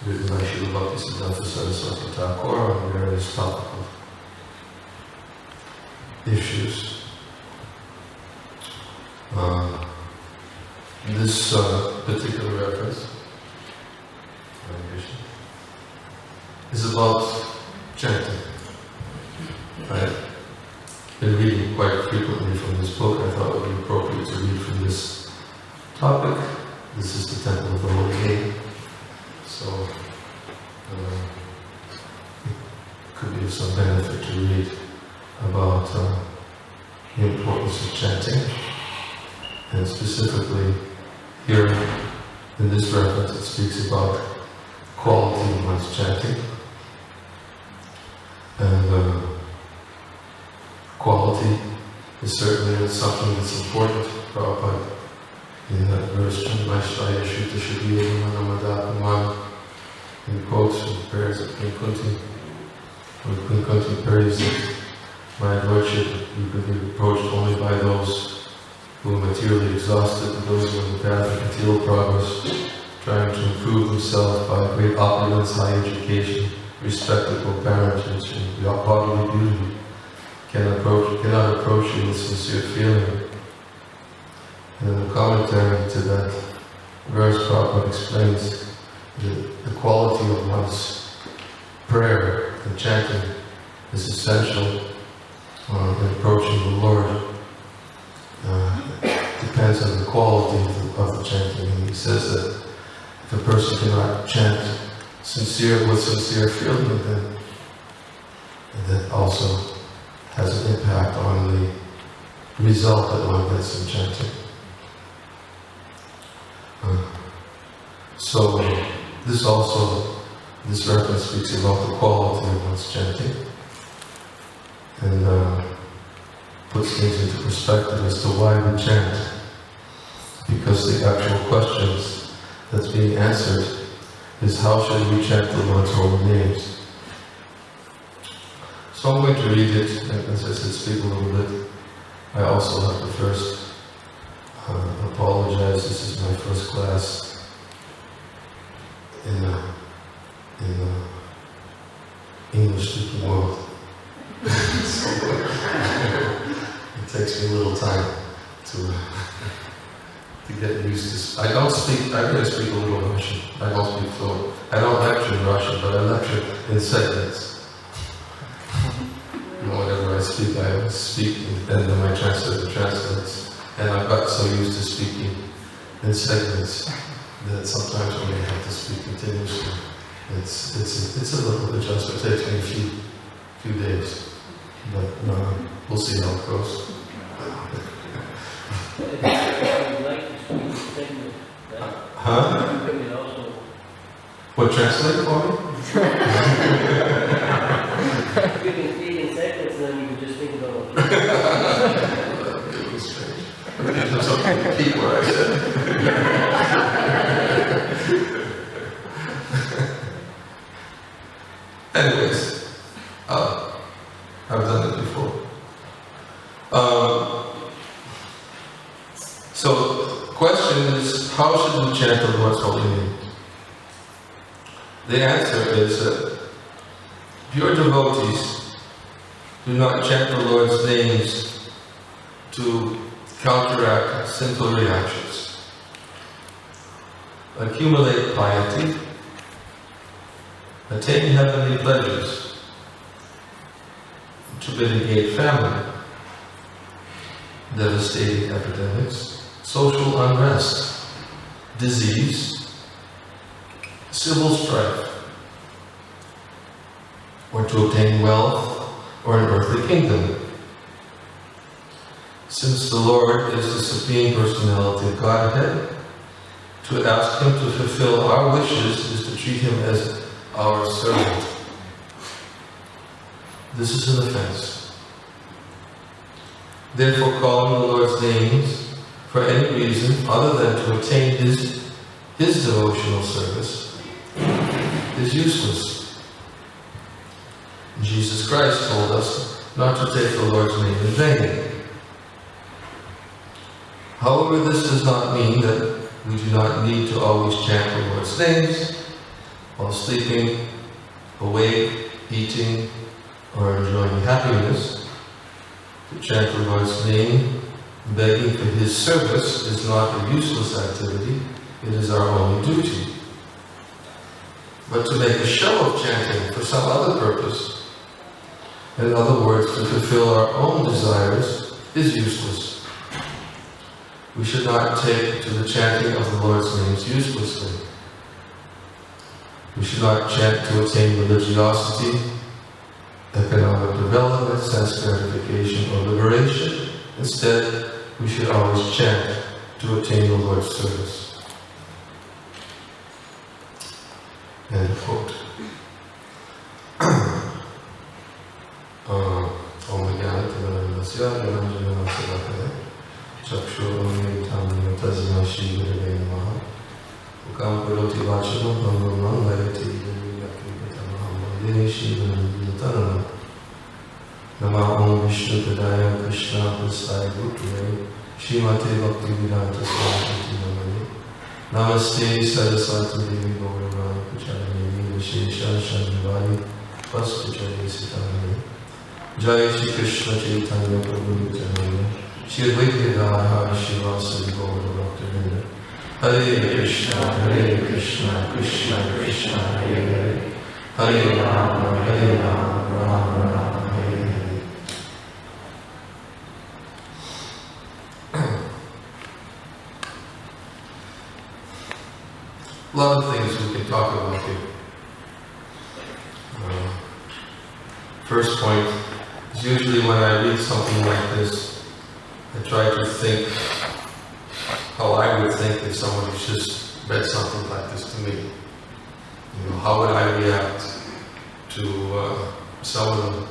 written by Srila Bhaktisiddhanta Saraswati Thakur on various topical issues. This particular reference is about chanting. I've been reading quite frequently from this book. I thought it would be appropriate to read from this topic. This is the Temple of the Holy Name. So, it could be of some benefit to read about the importance of chanting. And specifically, here in this reference, it speaks about quality of one's chanting. And quality is certainly something that's important. Prabhupada, in that verse, Chandmashvaya Shuddha Shuddhiya Manamadapamam, in quotes from the prayers of Queen Kunti, where Queen Kunti prays that, my Lordship, you could be approached only by those who are materially exhausted, and those who are in the path of material progress, trying to improve themselves by great opulence, high education, respectable parentage, and bodily beauty, cannot approach you with sincere feeling. And in the commentary to that verse, Prabhupada explains the quality of one's prayer and chanting is essential in approaching the Lord. Depends on the quality of the chanting. And he says that if a person cannot chant with sincere feeling, then that also has an impact on the result that one gets in chanting. So this reference speaks about the quality of one's chanting and puts things into perspective as to why we chant. Because the actual questions that's being answered is how should we chant the Lord's holy names. So I'm going to read it, and as I said, speak a little bit. I also have to first apologize. This is my first class in the English-speaking world. So, it takes me a little time to get used to. I really speak a little Russian. I don't speak fluent. I don't lecture in Russian, but I lecture in segments. Whenever I speak, I always speak, and then my translator translates. And I've got so used to speaking in segments that sometimes when I have to speak continuously, it's a little adjustment. It takes me a few days, but we'll see how it goes. Huh? What, translate for me? You can speak in segments, and then you can just think about it. It was strange. There's something to keep what I said. Anyways, I've done it before. So the question is, how should we chant the Lord's holy name? The answer is that pure devotees do not chant the Lord's names to counteract sinful reactions, accumulate piety, attain heavenly pleasures, to mitigate famine, devastating epidemics, social unrest, disease, civil strife, or to obtain wealth or an earthly kingdom. Since the Lord is the Supreme Personality of Godhead, to ask Him to fulfill our wishes is to treat Him as our servant. This is an offense. Therefore, calling the Lord's names for any reason other than to attain His devotional service is useless. Jesus Christ told us not to take the Lord's name in vain. However, this does not mean that we do not need to always chant the Lord's names. while sleeping, awake, eating, or enjoying happiness. To chant the Lord's name, begging for His service, is not a useless activity, it is our only duty. But to make a show of chanting for some other purpose, in other words, to fulfill our own desires, is useless. We should not take to the chanting of the Lord's names uselessly. We should not chant to attain religiosity, economic development, sense gratification, or liberation. Instead, we should always chant to attain the Lord's service. End quote. Om Jnana Niranjana Swami Chakshurunmitam Tasma Shri Gurave Namaha Ukam Karoti Vachadam Bhangam Layati Yakitamaham Vande Shri Gurave Nama Om Vishnu Padaya Krishna Prasaya Bhutale Srimate Bhakti Vedanta Swami Namani Namaste Saraswati Devi Gauravan Pucharani Vishesha Shanivani Vastuchari Sitamani Jai Shri Krishna Chaitanya Prabhu Nityananda Shri Advaita Gadadhara Shivasari Gaura Bhaktivinoda Hare Krishna, Krishna Krishna, Hare Hare Rama, Rama Rama, Hare Hare. A lot of things we can talk about here. First point is usually when I read something like this, I try to think how I would think if someone had just read something like this to me. You know, how would I react to someone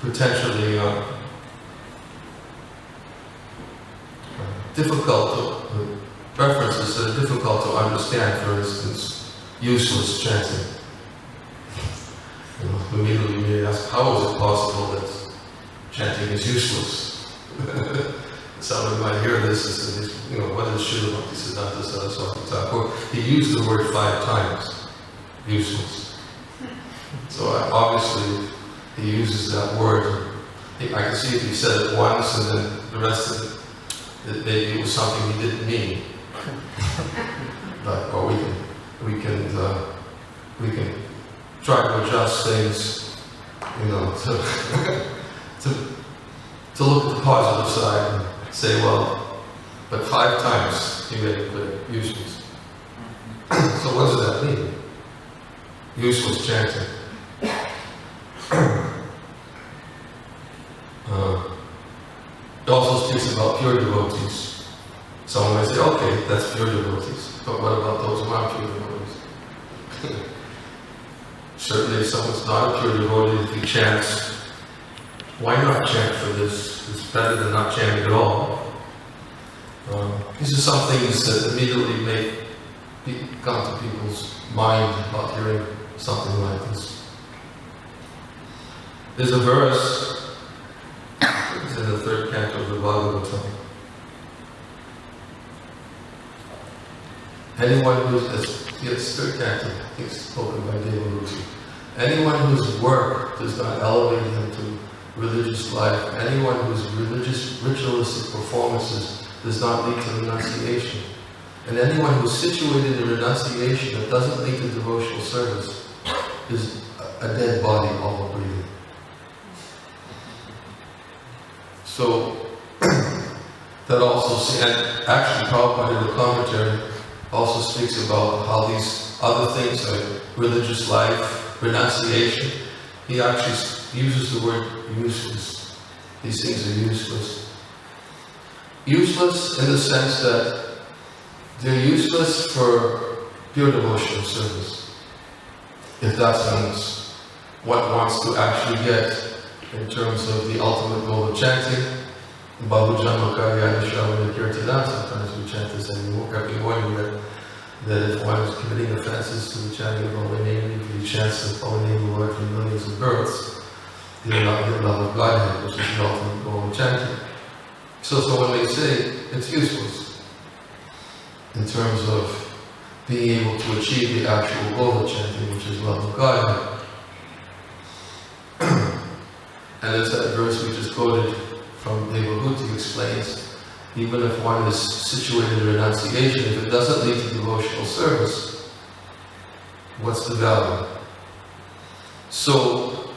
potentially difficult references that are difficult to understand, for instance, useless chanting. You know, immediately you may ask, how is it possible that chanting is useless? Someone might hear this and say, you know, what is Srila Bhaktisiddhanta Saraswati Thakur? He used the word 5 times, useless. So obviously he uses that word. I can see if he said it once and then the rest of it, maybe it was something he didn't mean. But or we can try to adjust things, you know, to look at the positive side and say, well, but 5 times he made it clear, useless. So what does that mean? Useless chanting. It also speaks about pure devotees. Someone might say, okay, that's pure devotees, but what about those who aren't pure devotees? Certainly if someone's not a pure devotee, if he chants, why not chant for this? It's better than not chanting at all. These are some things that immediately come to people's mind about hearing something like this. There's a verse, it's in the 3rd canto of the Bhagavatam. Anyone who's, it's 3rd canto, I think it's spoken by Devahuti. Anyone whose work does not elevate him to religious life, anyone whose religious ritualistic performances does not lead to renunciation, and anyone who's situated in renunciation that doesn't lead to devotional service is a dead body, all breathing. So that also, and actually Prabhupada in the commentary also speaks about how these other things like religious life, renunciation, he actually uses the word useless. These things are useless. Useless in the sense that they're useless for pure devotional service. If that means what wants to actually get in terms of the ultimate goal of chanting, Bahujama Karyani Shravana Kirtana, sometimes we chant this every morning that if one is committing offenses to the chanting of the holy name, if he chants the holy name of the Lord for millions of births, he will not get love of Godhead, which is the ultimate goal of chanting. So when they say it's useless, in terms of being able to achieve the actual goal of chanting, which is love of God. And as that verse we just quoted from Devahuti explains, even if one is situated in renunciation, if it doesn't lead to devotional service, what's the value? So,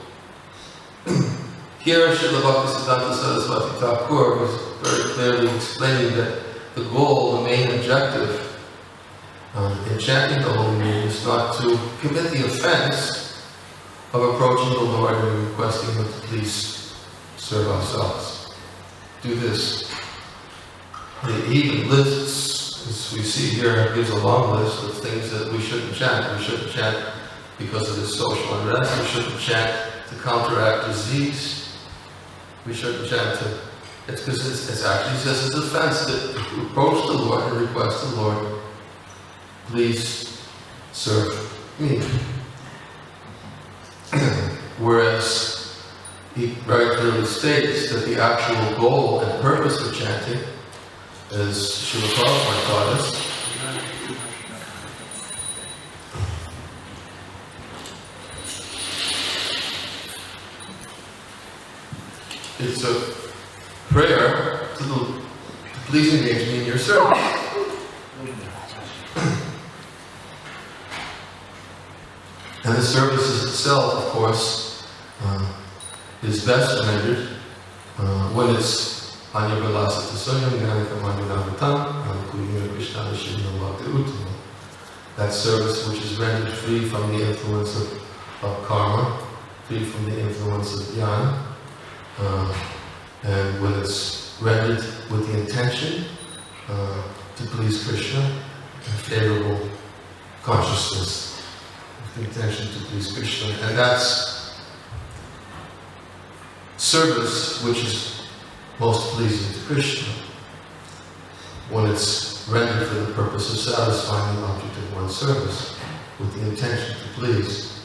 here Srila Bhaktisiddhanta Saraswati Thakur was very clearly explaining that the goal, the main objective in chanting the Holy Name is not to commit the offense of approaching the Lord and requesting Him to please serve ourselves. Do this. He even lists, as we see here, gives a long list of things that we shouldn't chant. We shouldn't chant because of this social unrest. We shouldn't chant to counteract disease. We shouldn't chant to... It's because it's actually says it's offense to approach the Lord and request the Lord, please serve me. Whereas he very clearly states that the actual goal and purpose of chanting, as Srila Prabhupada taught us, it's a prayer to please engage me in your service. And the services itself, of course, is best rendered when it's Anya Vilasata Soyam Gyanika Manyanavatam Anukuyina Krishnana Shivna Bhakti Uttama. That service which is rendered free from the influence of karma, free from the influence of jnana, and when it's rendered with the intention to please Krishna, a favorable consciousness, with the intention to please Krishna. And that's service which is most pleasing to Krishna, when it's rendered for the purpose of satisfying the object of one's service, with the intention to please.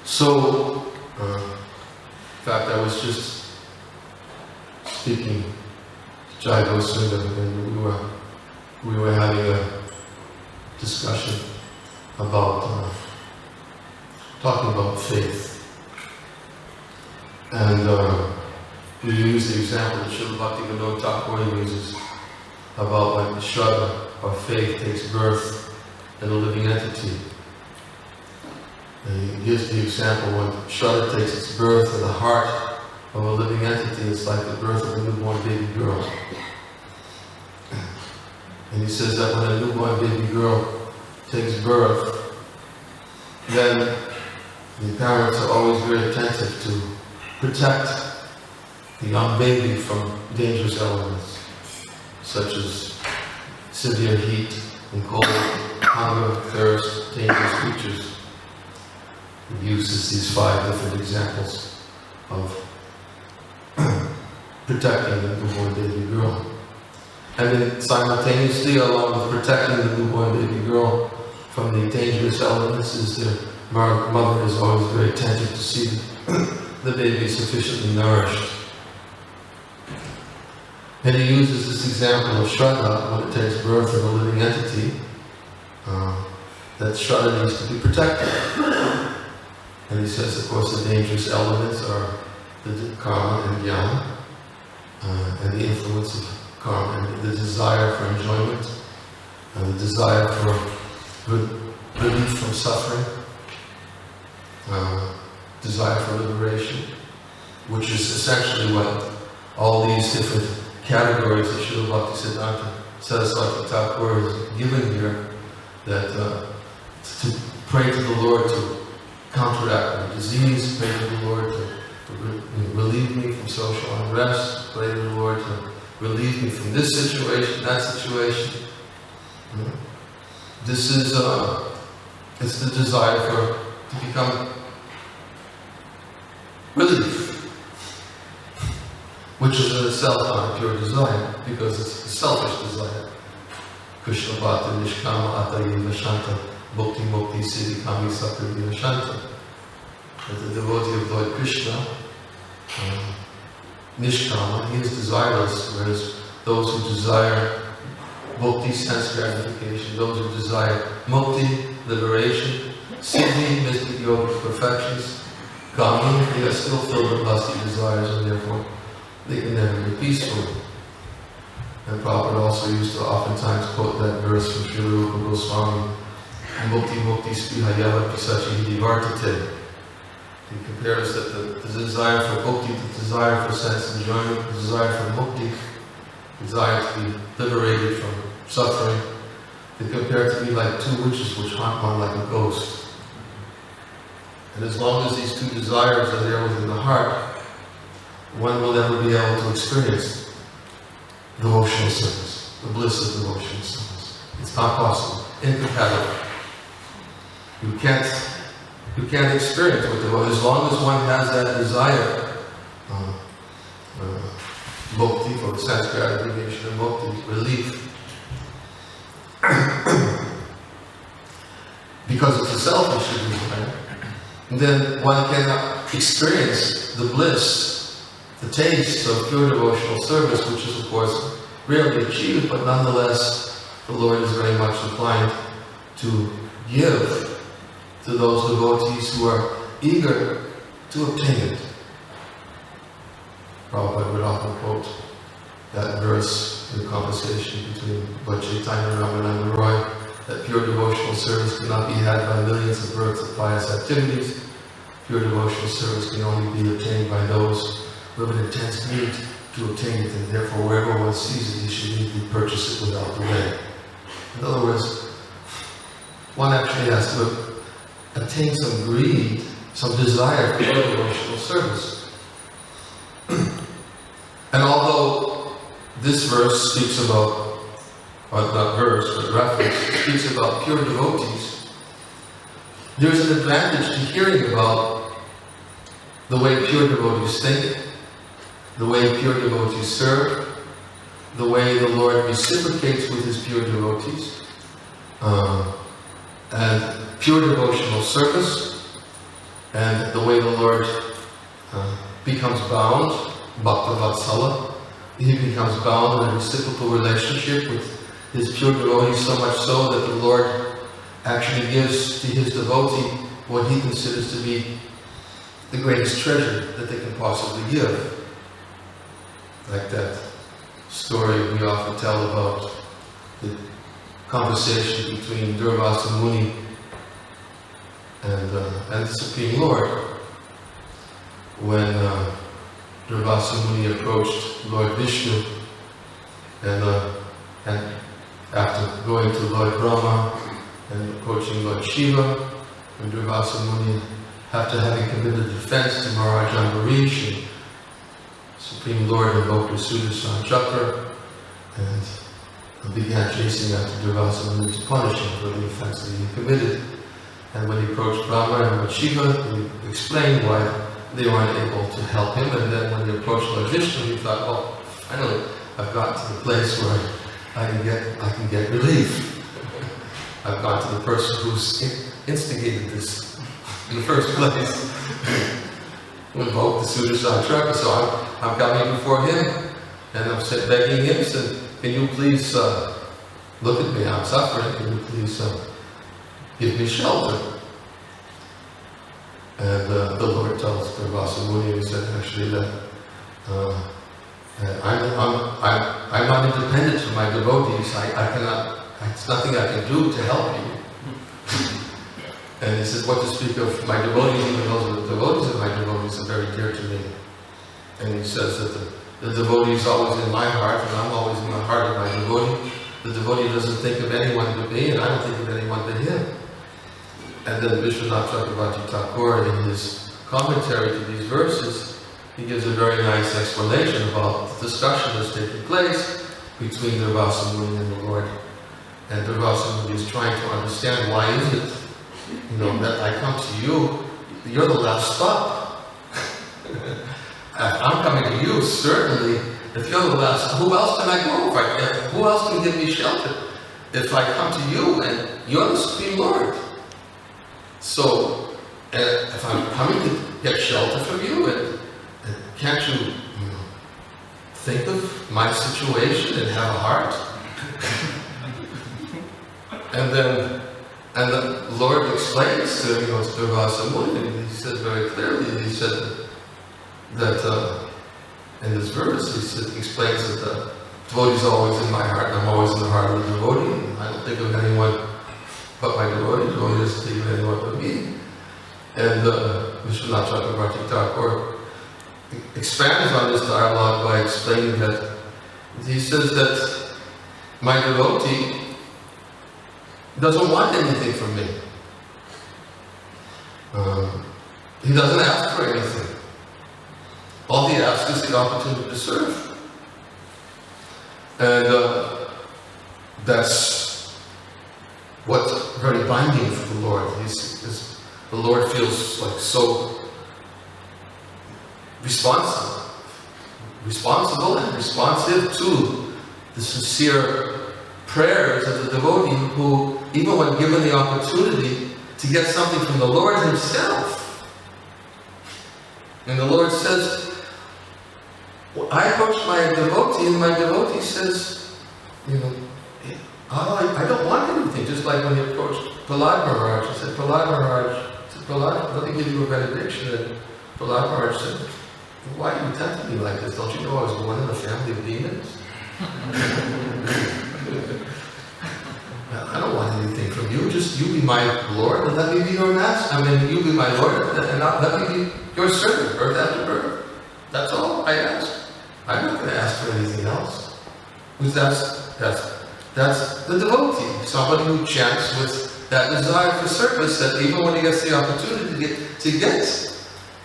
So, in fact, I was just speaking to Jai Gosundam, and we were having a discussion about talking about faith, and we use the example that Srila Bhaktivinoda Thakur uses about when Shraddha or faith takes birth in a living entity. And he gives the example when Shraddha takes its birth in the heart of a living entity, it's like the birth of a newborn baby girl. And he says that when a newborn baby girl takes birth, then the parents are always very attentive to protect the young baby from dangerous elements, such as severe heat and cold, hunger, thirst, dangerous creatures. He uses these 5 different examples of protecting the newborn baby girl. And then simultaneously, along with protecting the newborn baby girl from the dangerous elements, is the mother is always very attentive to see the baby sufficiently nourished. And he uses this example of Shraddha when it takes birth of a living entity, that Shraddha needs to be protected. And he says, of course, the dangerous elements are the karma and jnana, and the influence of karma, and the desire for enjoyment, and the desire for relief from suffering, desire for liberation, which is essentially what all these different categories that Srila Bhaktisiddhanta Saraswati Thakur is given here, that to pray to the Lord to counteract the disease, pray to the Lord to relieve me from social unrest, pray to the Lord to relieve me from this situation, that situation. This is, it's the desire to become relief, which is in itself not a pure desire, because it's a selfish desire. Krishna Bhakti Nishkama Atayiva Shanta Bhakti Mukti Siddhi Kami Sakriya Shanta. That the devotee of Lord Krishna, Nishkama, he is desireless, whereas those who desire bhakti, sense gratification, those who desire mukti, liberation, siddhi, mystic yogic perfections, kami, they are still filled with lusty desires and therefore they can never be peaceful. And Prabhupada also used to oftentimes quote that verse from Srila Rupa Goswami, mukti mukti spihayava pisachi divartate. He compares that the desire for mukti, the desire for sense enjoyment, the desire for mukti, desire to be liberated from suffering, they compare it to be like two witches which haunt one like a ghost. And as long as these two desires are there within the heart, one will never be able to experience devotional service, the bliss of devotional service. It's not possible, incompatible. You can't experience what devotion. As long as one has that desire, bhakti for sense gratification and bhakti, relief, because it's a selfish desire, then one cannot experience the bliss, the taste of pure devotional service, which is of course rarely achieved, but nonetheless the Lord is very much inclined to give to those devotees who are eager to obtain it. Prabhupada would often quote that verse in the conversation between Lord Chaitanya and Ramananda Roy, that pure devotional service cannot be had by millions of births of pious activities. Pure devotional service can only be obtained by those who have an intense need to obtain it, and therefore wherever one sees it, he should immediately purchase it without delay. In other words, one actually has to attain some greed, some desire for pure devotional service. And although this verse speaks about, or not verse, but reference, speaks about pure devotees, there's an advantage to hearing about the way pure devotees think, the way pure devotees serve, the way the Lord reciprocates with His pure devotees, and pure devotional service, and the way the Lord becomes bound, Bhakta Vatsala. He becomes bound in a reciprocal relationship with His pure devotees, so much so that the Lord actually gives to His devotee what He considers to be the greatest treasure that they can possibly give. Like that story we often tell about the conversation between Durvasa Muni and the Supreme Lord. When Durvasa Muni approached Lord Vishnu, and after going to Lord Brahma and approaching Lord Shiva, and Durvasa Muni, after having committed offense to Maharaj Ambarish, and Supreme Lord invoked his Sudarshan Chakra and began chasing after Durvasa Muni to punish him for the offense that he committed. And when he approached Brahma and Lord Shiva, he explained why they weren't able to help him. And then when he approached Lord Vishnu, he thought, oh, finally, I've got to the place where I can get relief. I've got to the person who's instigated this in the first place. Who invoked the Sudarshan Chakra, so I'm coming before him, and I'm begging him, saying, can you please look at me, I'm suffering, can you please give me shelter? And the Lord tells Durvasa Muni, he said actually that I'm not independent from my devotees. I cannot, it's nothing I can do to help you. And he says, what to speak of my devotees, even those the devotees of my devotees are very dear to me. And he says that the devotee is always in my heart, and I'm always in the heart of my devotee. The devotee doesn't think of anyone but me, and I don't think of anyone but him. And then Vishwanath Chakravarti Thakur, in his commentary to these verses, he gives a very nice explanation about the discussion that's taking place between Durvasa Muni and the Lord. And Durvasa Muni is trying to understand, why is it, that I come to you, you're the last stop. I'm coming to you, certainly. If you're the last, who else can I go? Who else can give me shelter? If I come to you and you're the Supreme Lord. So, if I'm coming to get shelter from you, and can't you think of my situation and have a heart? And the Lord explains to Durvasa Muni, and he says very clearly, he said that in this verse, he explains that the devotee is always in my heart, and I'm always in the heart of the devotee, and I don't think of anyone but my devotee doesn't think of anyone but me. And Vishwanath Chakravarti Thakur expands on this dialogue by explaining that he says that my devotee doesn't want anything from me. He doesn't ask for anything. All he asks is the opportunity to serve. And that's what's very binding for the Lord. The Lord feels like so responsible and responsive to the sincere prayers of the devotee who, even when given the opportunity to get something from the Lord himself, and the Lord says, I approach my devotee, and my devotee says, I don't want anything. Just like when he approached Prahlad Maharaj, he said, Prahlad Maharaj, let me give you a benediction. And Prahlad Maharaj said, why are you tempting me like this? Don't you know I was born in a family of demons? I don't want anything from you. Just you be my Lord and let me be your master. You be my Lord and let me be your servant, birth after birth. That's all I ask. I'm not going to ask for anything else. That's the devotee. Somebody who chants with that desire for service, that even when he gets the opportunity to get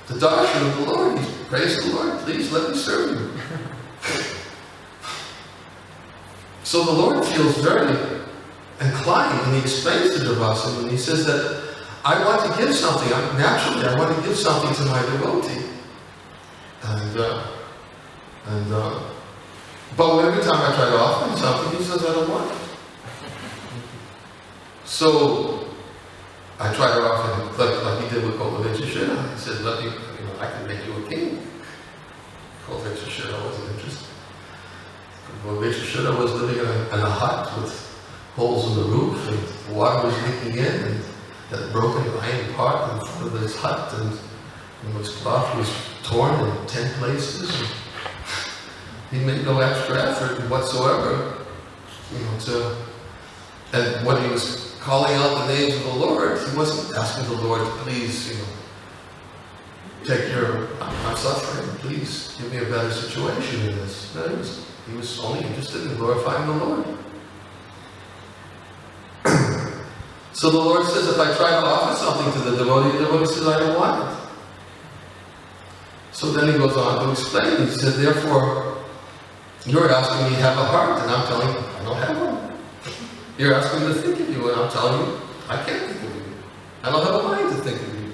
the darshan of the Lord, he prays the Lord, please let me serve you. So the Lord feels very inclined, and he explains to Durvasa, and he says that I want to give something. Naturally, I want to give something to my devotee. But every time I try to offer him something, he says I don't want it. So I try to offer him, like he did with Kolavechishira. He said, I can make you a king. Kolavechishira wasn't interested. Kolavechishira was living in a hut with holes in the roof, and water was leaking in, and that broken iron pot in front of his hut, and his cloth was torn in 10 places. And he made no extra effort whatsoever, and when he was calling out the names of the Lord, he wasn't asking the Lord to please, take care of, I'm suffering, please give me a better situation in this. No, he was only interested in glorifying the Lord. So the Lord says, if I try to offer something to the devotee says, I don't want it. So then he goes on to explain. He said, therefore, you're asking me to have a heart, and I'm telling you, I don't have one. You're asking me to think of you, and I'm telling you, I can't think of you. I don't have a mind to think of you.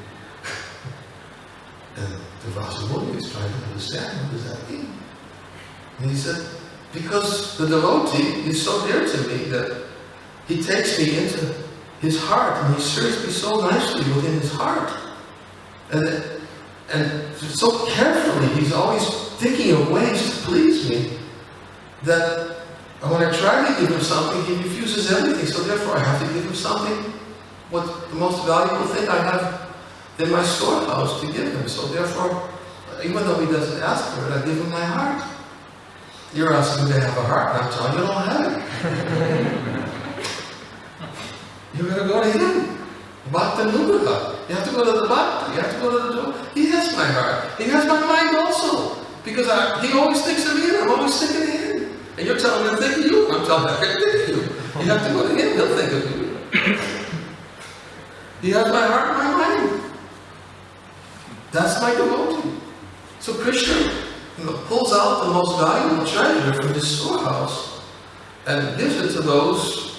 And Durvasa Muni is trying to understand, what does that mean? And he said, because the devotee is so dear to me that he takes me into his heart, and he serves me so nicely within his heart. And so carefully, he's always thinking of ways to please me, that when I try to give him something, he refuses everything. So therefore, I have to give him something, what the most valuable thing I have in my storehouse to give him. So therefore, even though he doesn't ask for it, I give him my heart. You're asking me to have a heart, and I'm telling you, I don't have it. You're going to go to him. Bhakta Nugraha. You have to go to the Bhakta. You have to go to the door. He has my heart. He has my mind also. Because he always thinks of me, and I'm always thinking of him. And you're telling me to think of you. I'm telling you I can't think of you. You have to go to him. He'll think of you. He has my heart and my mind. That's my devotee. So Krishna pulls out the most valuable treasure from his storehouse and gives it to those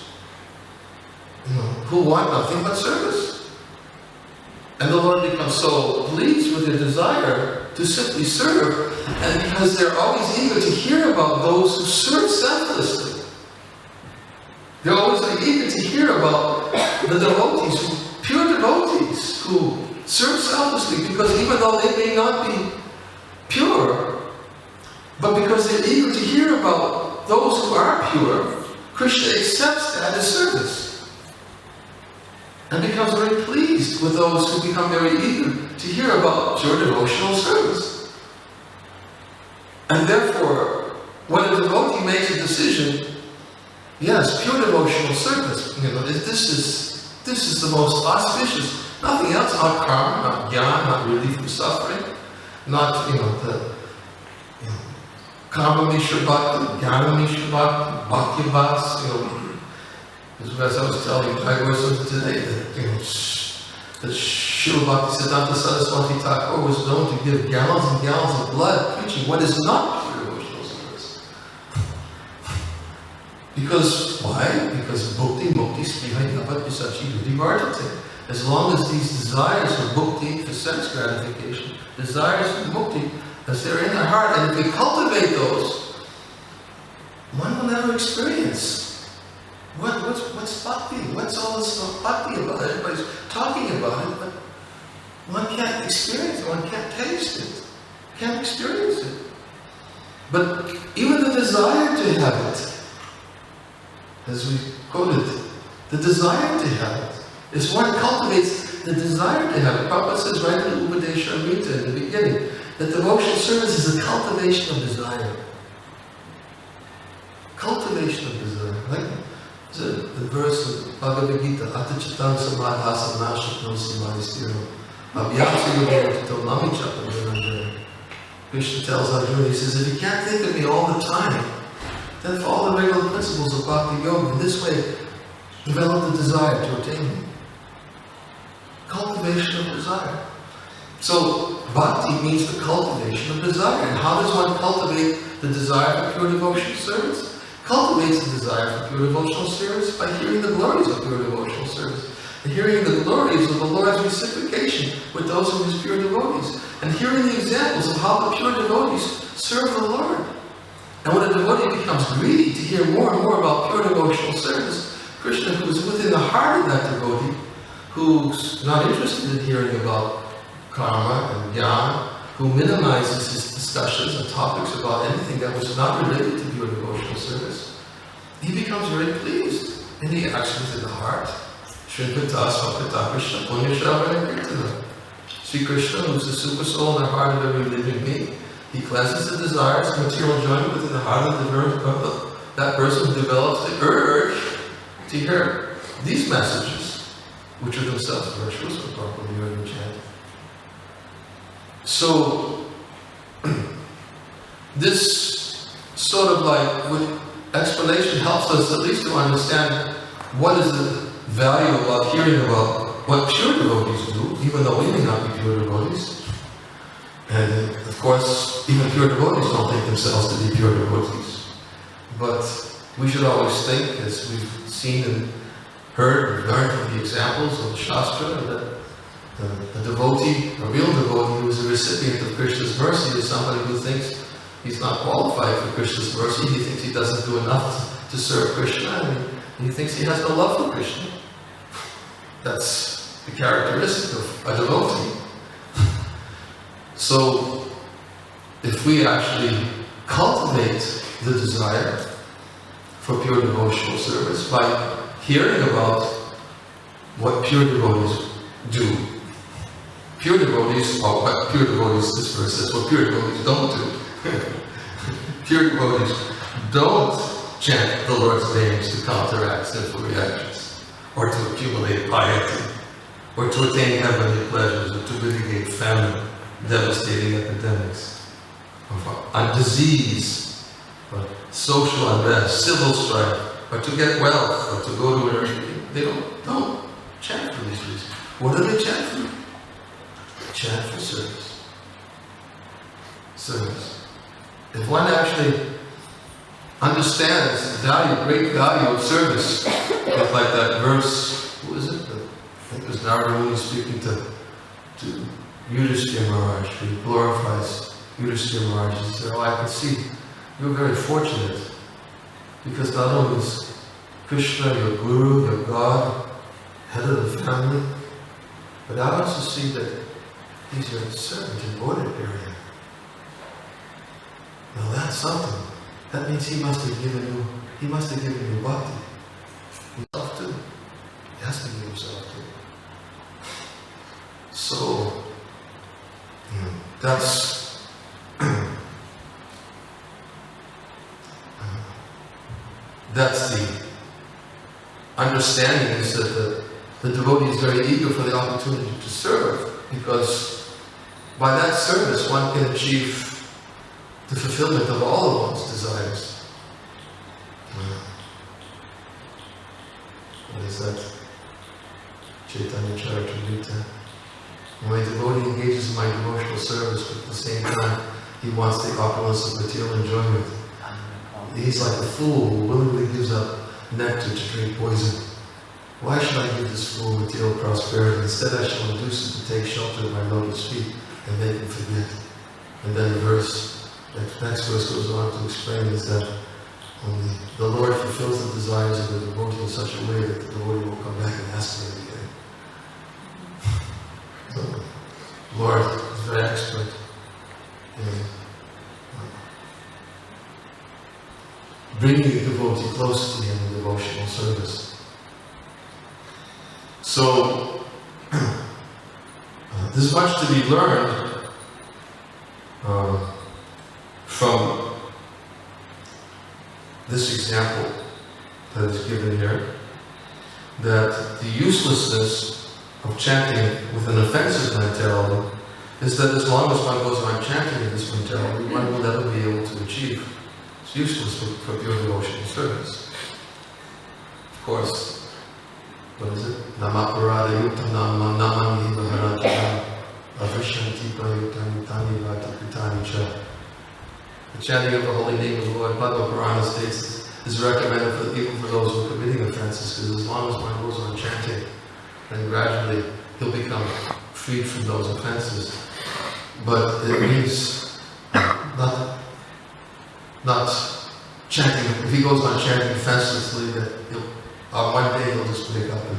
who want nothing but service. And the Lord becomes so pleased with their desire to simply serve, and because they're always eager to hear about those who serve selflessly. They're always eager to hear about the devotees, pure devotees, who serve selflessly, because even though they may not be pure, but because they're eager to hear about those who are pure, Krishna accepts that as service. and becomes very pleased with those who become very eager to hear about pure devotional service. And therefore, when a devotee makes a decision, yes, pure devotional service, this is the most auspicious. Nothing else, not karma, not jnana, not relief from suffering, not, karma mishra bhakti, jnana mishra bhakti, bhakti vas, as I was telling Thakur today, that Srila Bhaktisiddhanta Saraswati Thakur was known to give gallons and gallons of blood preaching what is not pure devotional service. Because, why? Because bhukti, mukti, spriha, yapat, visachi, vidhi, vartate. As long as these desires for bhukti, for sense gratification, desires for mukti, as they're in the heart, and if we cultivate those, one will never experience. What's bhakti? What's all this bhakti about? Everybody's talking about it, but one can't experience it, one can't taste it, can't experience it. But even the desire to have it, as we quoted, the desire to have it, is one cultivates the desire to have it. Prabhupada says right in the Upadesha Amrita in the beginning, that devotional service is a cultivation of desire. Cultivation of desire. Like the verse of Bhagavad Gita, Atachitam samadhasa nashakno samadhistiro abhyakti yogamotito namichapam Niranjana. Krishna tells Arjuna, he says, if you can't think of me all the time, then follow the regular principles of Bhakti Yoga. In this way, develop the desire to attain me. Cultivation of desire. So, bhakti means the cultivation of desire. And how does one cultivate the desire for pure devotional service? Cultivates the desire for pure devotional service by hearing the glories of pure devotional service. And hearing the glories of the Lord's reciprocation with those of His pure devotees. And hearing the examples of how the pure devotees serve the Lord. And when a devotee becomes greedy to hear more and more about pure devotional service, Krishna, who is within the heart of that devotee, who's not interested in hearing about karma and jnana, who minimizes his discussions and topics about anything that was not related to pure devotional service, he becomes very pleased. And he acts within the heart. Shrimpata Swapata Krishna Punya Shravana Kirtana. Sri Krishna, who's the super soul in the heart of every living being, he cleanses the desires of material enjoyment within the heart of that person who develops the urge to hear these messages, which are themselves virtuous and properly heard and chanted. So, this sort of like explanation helps us at least to understand what is the value about hearing about what pure devotees do, even though we may not be pure devotees. And of course, even pure devotees don't think themselves to be pure devotees. But we should always think, as we've seen and heard and learned from the examples of the Shastra, that a devotee, a real devotee who is a recipient of Krishna's mercy is somebody who thinks he's not qualified for Krishna's mercy. He thinks he doesn't do enough to serve Krishna, and he thinks he has no love for Krishna. That's the characteristic of a devotee. So, if we actually cultivate the desire for pure devotional service by hearing about what pure devotees do, pure devotees, or what pure devotees, this verse says, what pure devotees don't do. Pure devotees don't chant the Lord's names to counteract sinful reactions, or to accumulate piety, or to attain heavenly pleasures, or to mitigate famine, devastating epidemics, or disease, or social unrest, civil strife, or to get wealth, or to go to an they don't chant for these reasons. What do they chant for? Chant for service. Service. If one actually understands the value, great value of service, it's like that verse, who is it? I think it was Narada Muni speaking to Yudhishthira Maharaj, who glorifies Yudhishthira Maharaj. He said, I can see you're very fortunate, because not only is Krishna your guru, your God, head of the family, but I also see that he's your servant in order area. Now that's something. That means he must have given you bhakti. Himself too. He has to give himself too. that's that's the understanding, is that the devotee is very eager for the opportunity to serve, because by that service one can achieve the fulfillment of all of one's desires. What is that? Chaitanya Charitamrita. When my devotee engages in my devotional service, but at the same time he wants the opulence of material enjoyment, he's like a fool who willingly gives up nectar to drink poison. Why should I give this fool material prosperity? Instead I shall induce him to take shelter at my lotus feet and make him forget. And then the next verse goes on to explain is that only the Lord fulfills the desires of the devotee in such a way that the devotee will come back and ask him again. So, Lord is very expert in bringing the devotee close to him in devotional service. So, there's much to be learned from this example that is given here, that the uselessness of chanting with an offensive mentality is that as long as one goes on chanting in this mentality, one will never be able to achieve. It's useless for pure devotional service. Of course, what is it? Namaparada yuktanam namami vaharantam avishanti prayutani tani vata pitani cha. The chanting of the holy name of the Lord, Bhagavad Purana states, is recommended even for those who are committing offenses, because as long as one goes on chanting, then gradually he'll become freed from those offenses. But it means not chanting. If he goes on chanting offenselessly, that one day he'll just wake up and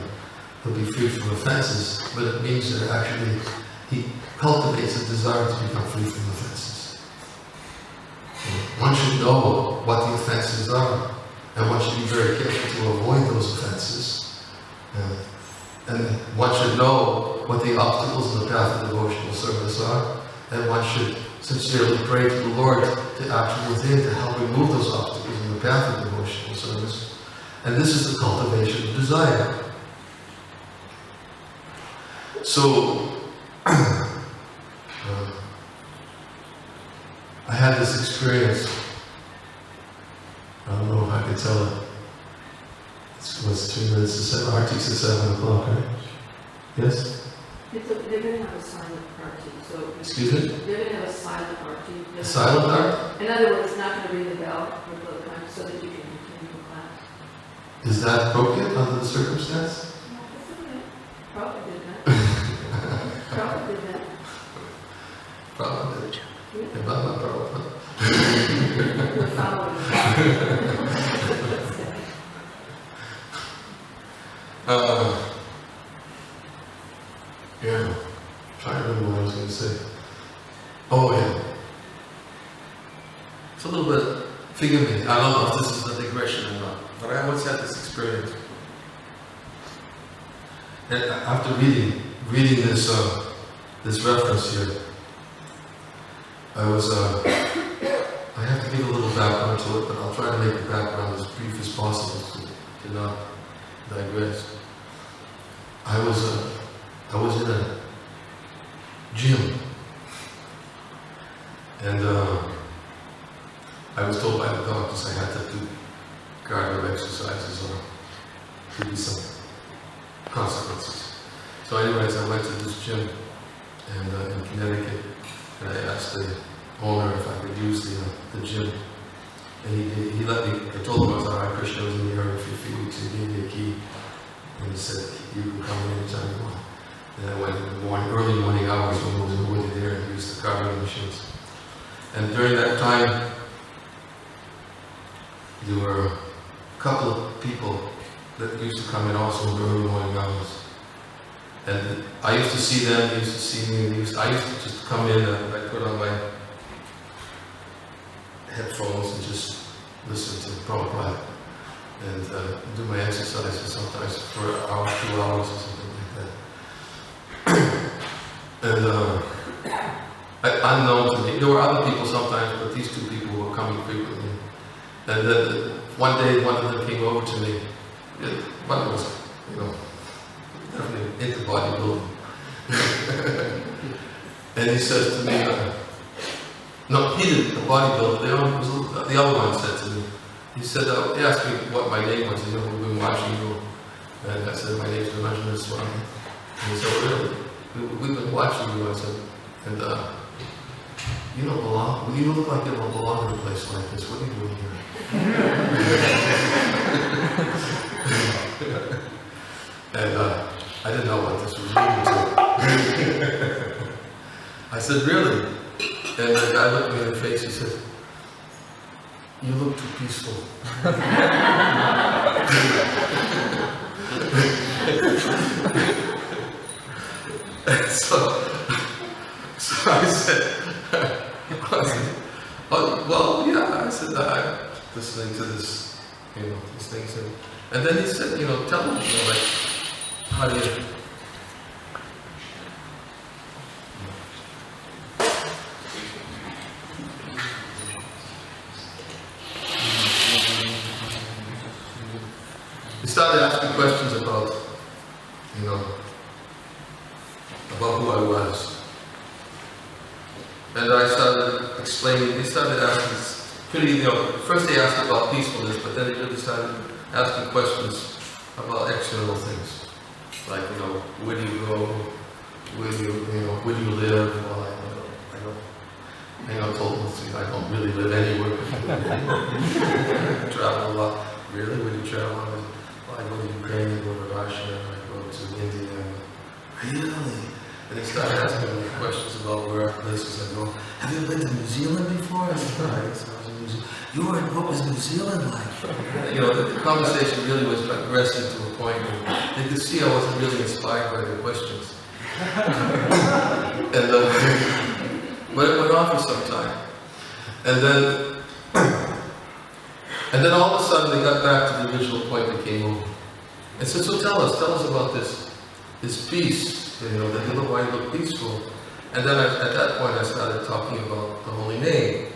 he'll be freed from offenses. But it means that actually he cultivates a desire to become free from offenses. One should know what the offenses are, and one should be very careful to avoid those offenses. And one should know what the obstacles in the path of devotional service are, and one should sincerely pray to the Lord to act within to help remove those obstacles in the path of devotional service. And this is the cultivation of desire. So, I had this experience. I don't know if I could tell it. It's 2 minutes to 7. Our teacher said 7 o'clock, right? Yes? They're going to have a silent party. So Excuse me? They're going to have a silent party. A silent part? In other words, it's not going to ring the bell for the time so that you can continue the class. Is that appropriate under the circumstance? No, that's okay. Prabhupada did that. Prabhupada did that. Prabhupada. Yeah. Prabhupada. We're following yeah. Trying to remember what I was going to say. Oh, yeah. It's a little bit, forgive me, I don't know if this is a digression or not, but I once had this experience. And after reading this reference here, I have to give a little background to it, but I'll try to make the background as brief as possible to not digress. I was in a gym, and I was told by the doctors I had to do cardio exercises or there'd be some consequences. So anyways, I went to this gym and in Connecticut, and I asked the owner if I could use the gym. And he let me, I told him I was Hare Krishna, was in the area for a few weeks, and he gave me a key. And he said, you can come in anytime you want. And I went in the early morning hours when there was nobody there and used the cardio machines. And during that time, there were a couple of people that used to come in also in the early morning hours. And I used to see them, they used to see me, I used to just come in and I'd put on my headphones and just listen to Prabhupada and do my exercises sometimes for an hour, 2 hours or something like that. And I unknown to me. There were other people sometimes, but these two people were coming frequently. And then one day, one of them came over to me. One was, definitely into bodybuilding. And he says to me, no, he didn't, the bodybuilder, the other one said to me, he said, he asked me what my name was. He said, we've been watching you. And I said, my name is Niranjana Swami. And he said, really? We've been watching you. I said, and you don't belong, you look like you don't belong in a place like this. What are you doing here? And I didn't know what this was leading to. I said, really? And the guy looked me in the face, he said, you look too peaceful. And so I said, oh, well, yeah, I said, I'm listening to this, these things. And then he said, tell me, like, how do you... He started asking questions about, about who I was. And I started explaining, he started asking first they asked about peacefulness, but then they really started asking questions about external things. Like, where do you go? Where do you live? Well, I told him, I don't really live anywhere. I travel a lot. Really? Where do you travel? Well, I go to Ukraine, I go to Russia, I go to India. Really? And he started asking me questions about where places I go. Have you been to New Zealand before? I said, no, I was in New Zealand. What was New Zealand like? The conversation really was progressing to a point where they could see I wasn't really inspired by the questions. And but it went on for some time. And then all of a sudden they got back to the original point they came over. And said, so tell us about this peace. That you look, why you look peaceful. And then at that point I started talking about the holy name.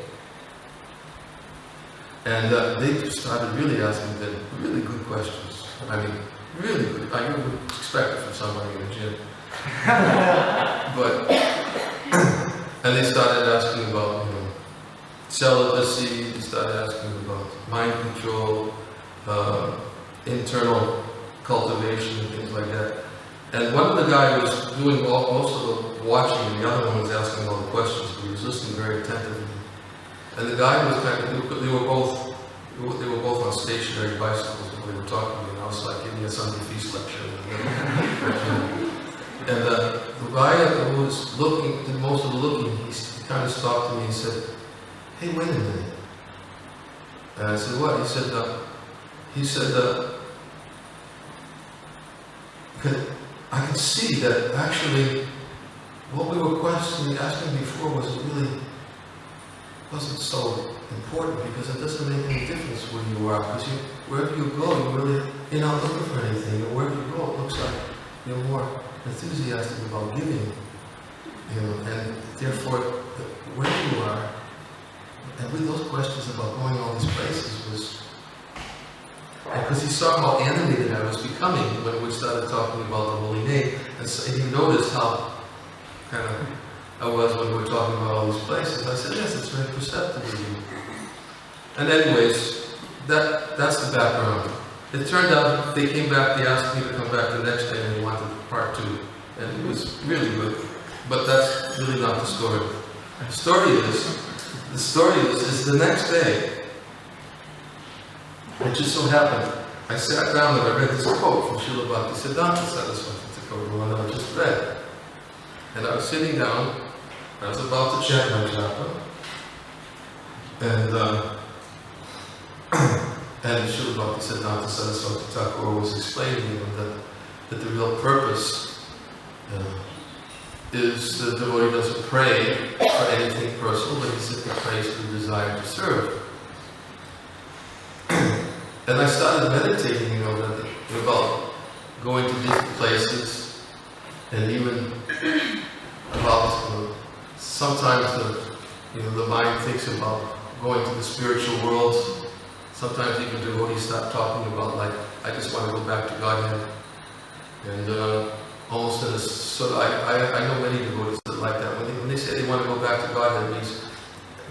And they started really asking them really good questions. I mean, really good. I would expect it from somebody in the gym. And they started asking about, celibacy. They started asking about mind control, internal cultivation, and things like that. And one of the guys was doing most of the watching, and the other one was asking all the questions, but he was listening very attentively. And the guy was they were both on stationary bicycles when they were talking to me, and I was like giving a Sunday feast lecture. And the guy who was looking, did most of the looking, he kind of stopped to me and said, hey, wait a minute. And I said, what? He said, I can see that actually what we were asking before wasn't so important, because it doesn't make any difference where you are, because wherever you go, you're not looking for anything, and wherever you go, it looks like you're more enthusiastic about giving, and therefore, where you are, and with those questions about going all these places was, because he saw how animated I was becoming when we started talking about the holy name, and he noticed how kind of I was when we were talking about all these places. I said, yes, it's very perceptive of you. And anyways, that's the background. It turned out they came back, they asked me to come back the next day and they wanted part 2. And it was really good. But that's really not the story. The story is the next day. It just so happened, I sat down and I read this quote from Srila Bhaktisiddhanta Saraswati, one that I just read. And I was sitting down, I was about to chant my japa, and Srila Bhaktisiddhanta Saraswati Thakur was explaining that the real purpose is the devotee doesn't pray for anything personal, but he simply prays for the desire to serve. And I started meditating, about going to different places, and even about sometimes the mind thinks about going to the spiritual world. Sometimes even devotees start talking about, like, I just want to go back to Godhead. And almost in a sort of, I know many devotees that like that. When they say they want to go back to Godhead, it means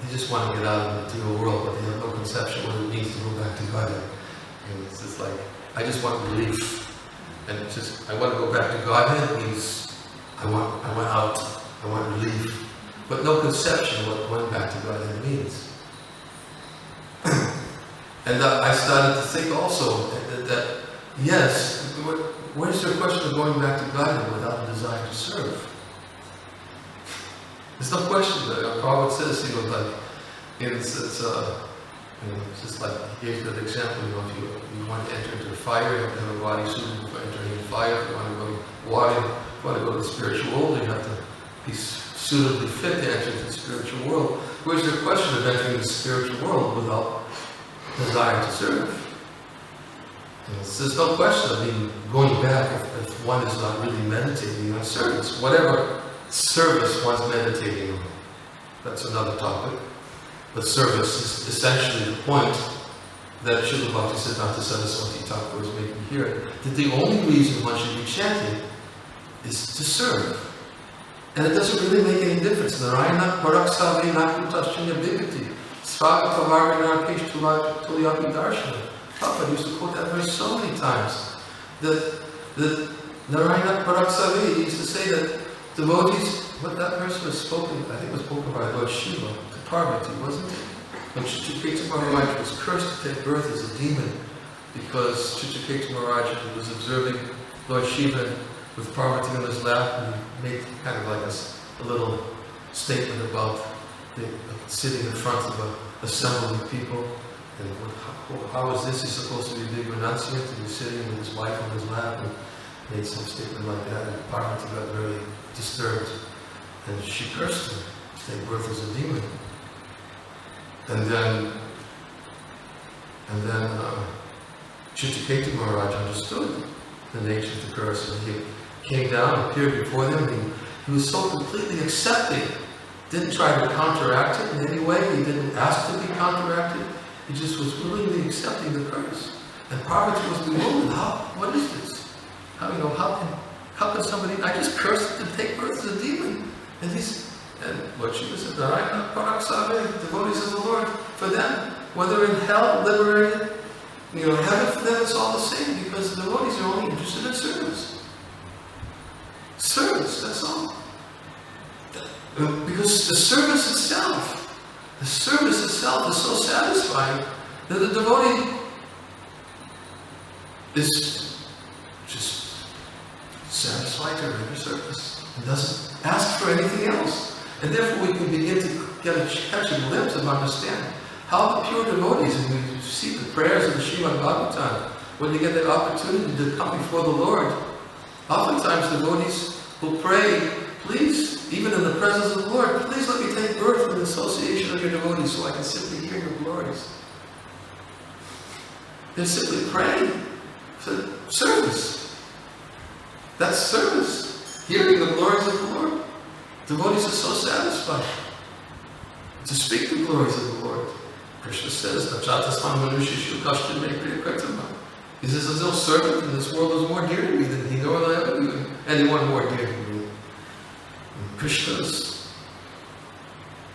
they just want to get out of the material world, but they have no conception what it means to go back to Godhead. And it's just like, I just want relief. And it's just, I want to go back to Godhead means I want out, I want relief. But no conception of what going back to Godhead means. And I started to think also that yes, where's the question of going back to Godhead without a desire to serve? There's no question that Prabhupada says, like, it's just like he gave that example, if you want to enter into fire, you have to have a body suitable for entering the fire. If you want to go to water, if you want to go to the spiritual world, you have to be suitably fit to enter into the spiritual world. Where's the question of entering the spiritual world without desire to serve? There's no question of going back if one is not really meditating on service. Whatever service one's meditating on, that's another topic. But service is essentially the point that Srila Bhaktisiddhanta Saraswati Thakur is making here. That the only reason one should be chanting is to serve. And it doesn't really make any difference. Narayana Paraksavi Nakutashinya Bhiviti Svagata Vargana Keshtuva Tulyapi Darshana. Prabhupada used to quote that verse so many times. That Narayana Paraksavi used to say that devotees, what that verse was spoken, I think it was spoken by Lord Shiva, to Parvati, wasn't it? When Chitraketu Maharaj was cursed to take birth as a demon because Chitraketu Maharaj was observing Lord Shiva with Parvati on his lap, and he made kind of like a little statement about sitting in front of an assembly of people. And how is this? He's supposed to be a big renunciant, and he's sitting with his wife on his lap, and made some statement like that, and Parvati got very disturbed, and she cursed him to take birth as a demon. And then Chitraketu Maharaj understood the nature of the curse, and he came down, appeared before them, and he was so completely accepting, didn't try to counteract it in any way, he didn't ask to be counteracted, he just was willingly accepting the curse. And Parvati was bewildered. What is this? How can somebody, I just cursed to take birth as a demon. And what she was said, devotees of the Lord, for them, whether in hell, liberated, heaven for them, it's all the same, because the devotees are only interested in service. Service, that's all. Because the service itself is so satisfying that the devotee is just satisfied to render service and doesn't ask for anything else. And therefore we can begin to catch a glimpse of understanding how the pure devotees, and we see the prayers of the Srimad Bhagavatam, when they get that opportunity to come before the Lord, oftentimes devotees will pray, please, even in the presence of the Lord, please let me take birth in the association of your devotees so I can simply hear your glories. They're simply praying for service. That's service. Hearing the glories of the Lord. Devotees are so satisfied to speak the glories of the Lord. Krishna says, Nachatasman Manushishu Kashtin Mekriya Kartama. He says, there's no servant in this world who's more dear to me than he, nor will I ever be anyone more dear to me. And Krishna is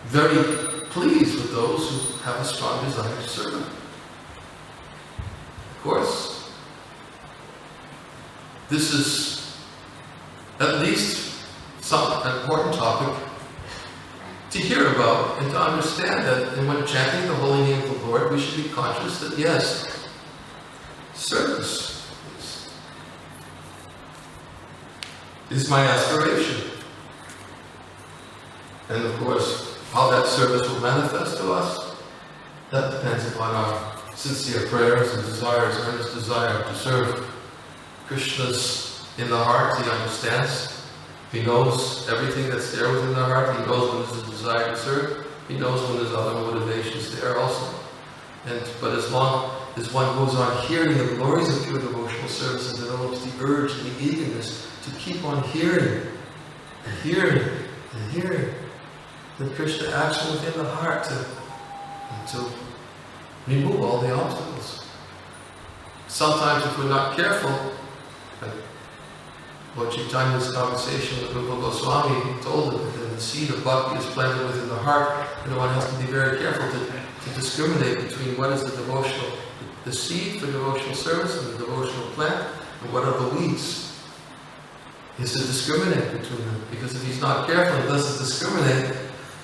very pleased with those who have a strong desire to serve him. Of course, this is at least some important topic to hear about and to understand that when chanting the holy name of the Lord, we should be conscious that yes, service is my aspiration. And of course, how that service will manifest to us, that depends upon our sincere prayers and desires, earnest desire to serve. Krishna's in the heart, he understands. He knows everything that's there within the heart. He knows when there's a desire to serve. He knows when there's other motivations there also. But as long as one goes on hearing the glories of pure devotional service and develops the urge and the eagerness to keep on hearing and hearing and hearing, then Krishna acts within the heart to remove all the obstacles. Sometimes if we're not careful, like Lord Chaitanya's conversation with Rupa Goswami told that the seed of bhakti is planted within the heart, and one has to be very careful to discriminate between what is the seed for devotional service and the devotional plant, and what are the weeds. He has to discriminate between them, because if he's not careful and doesn't discriminate,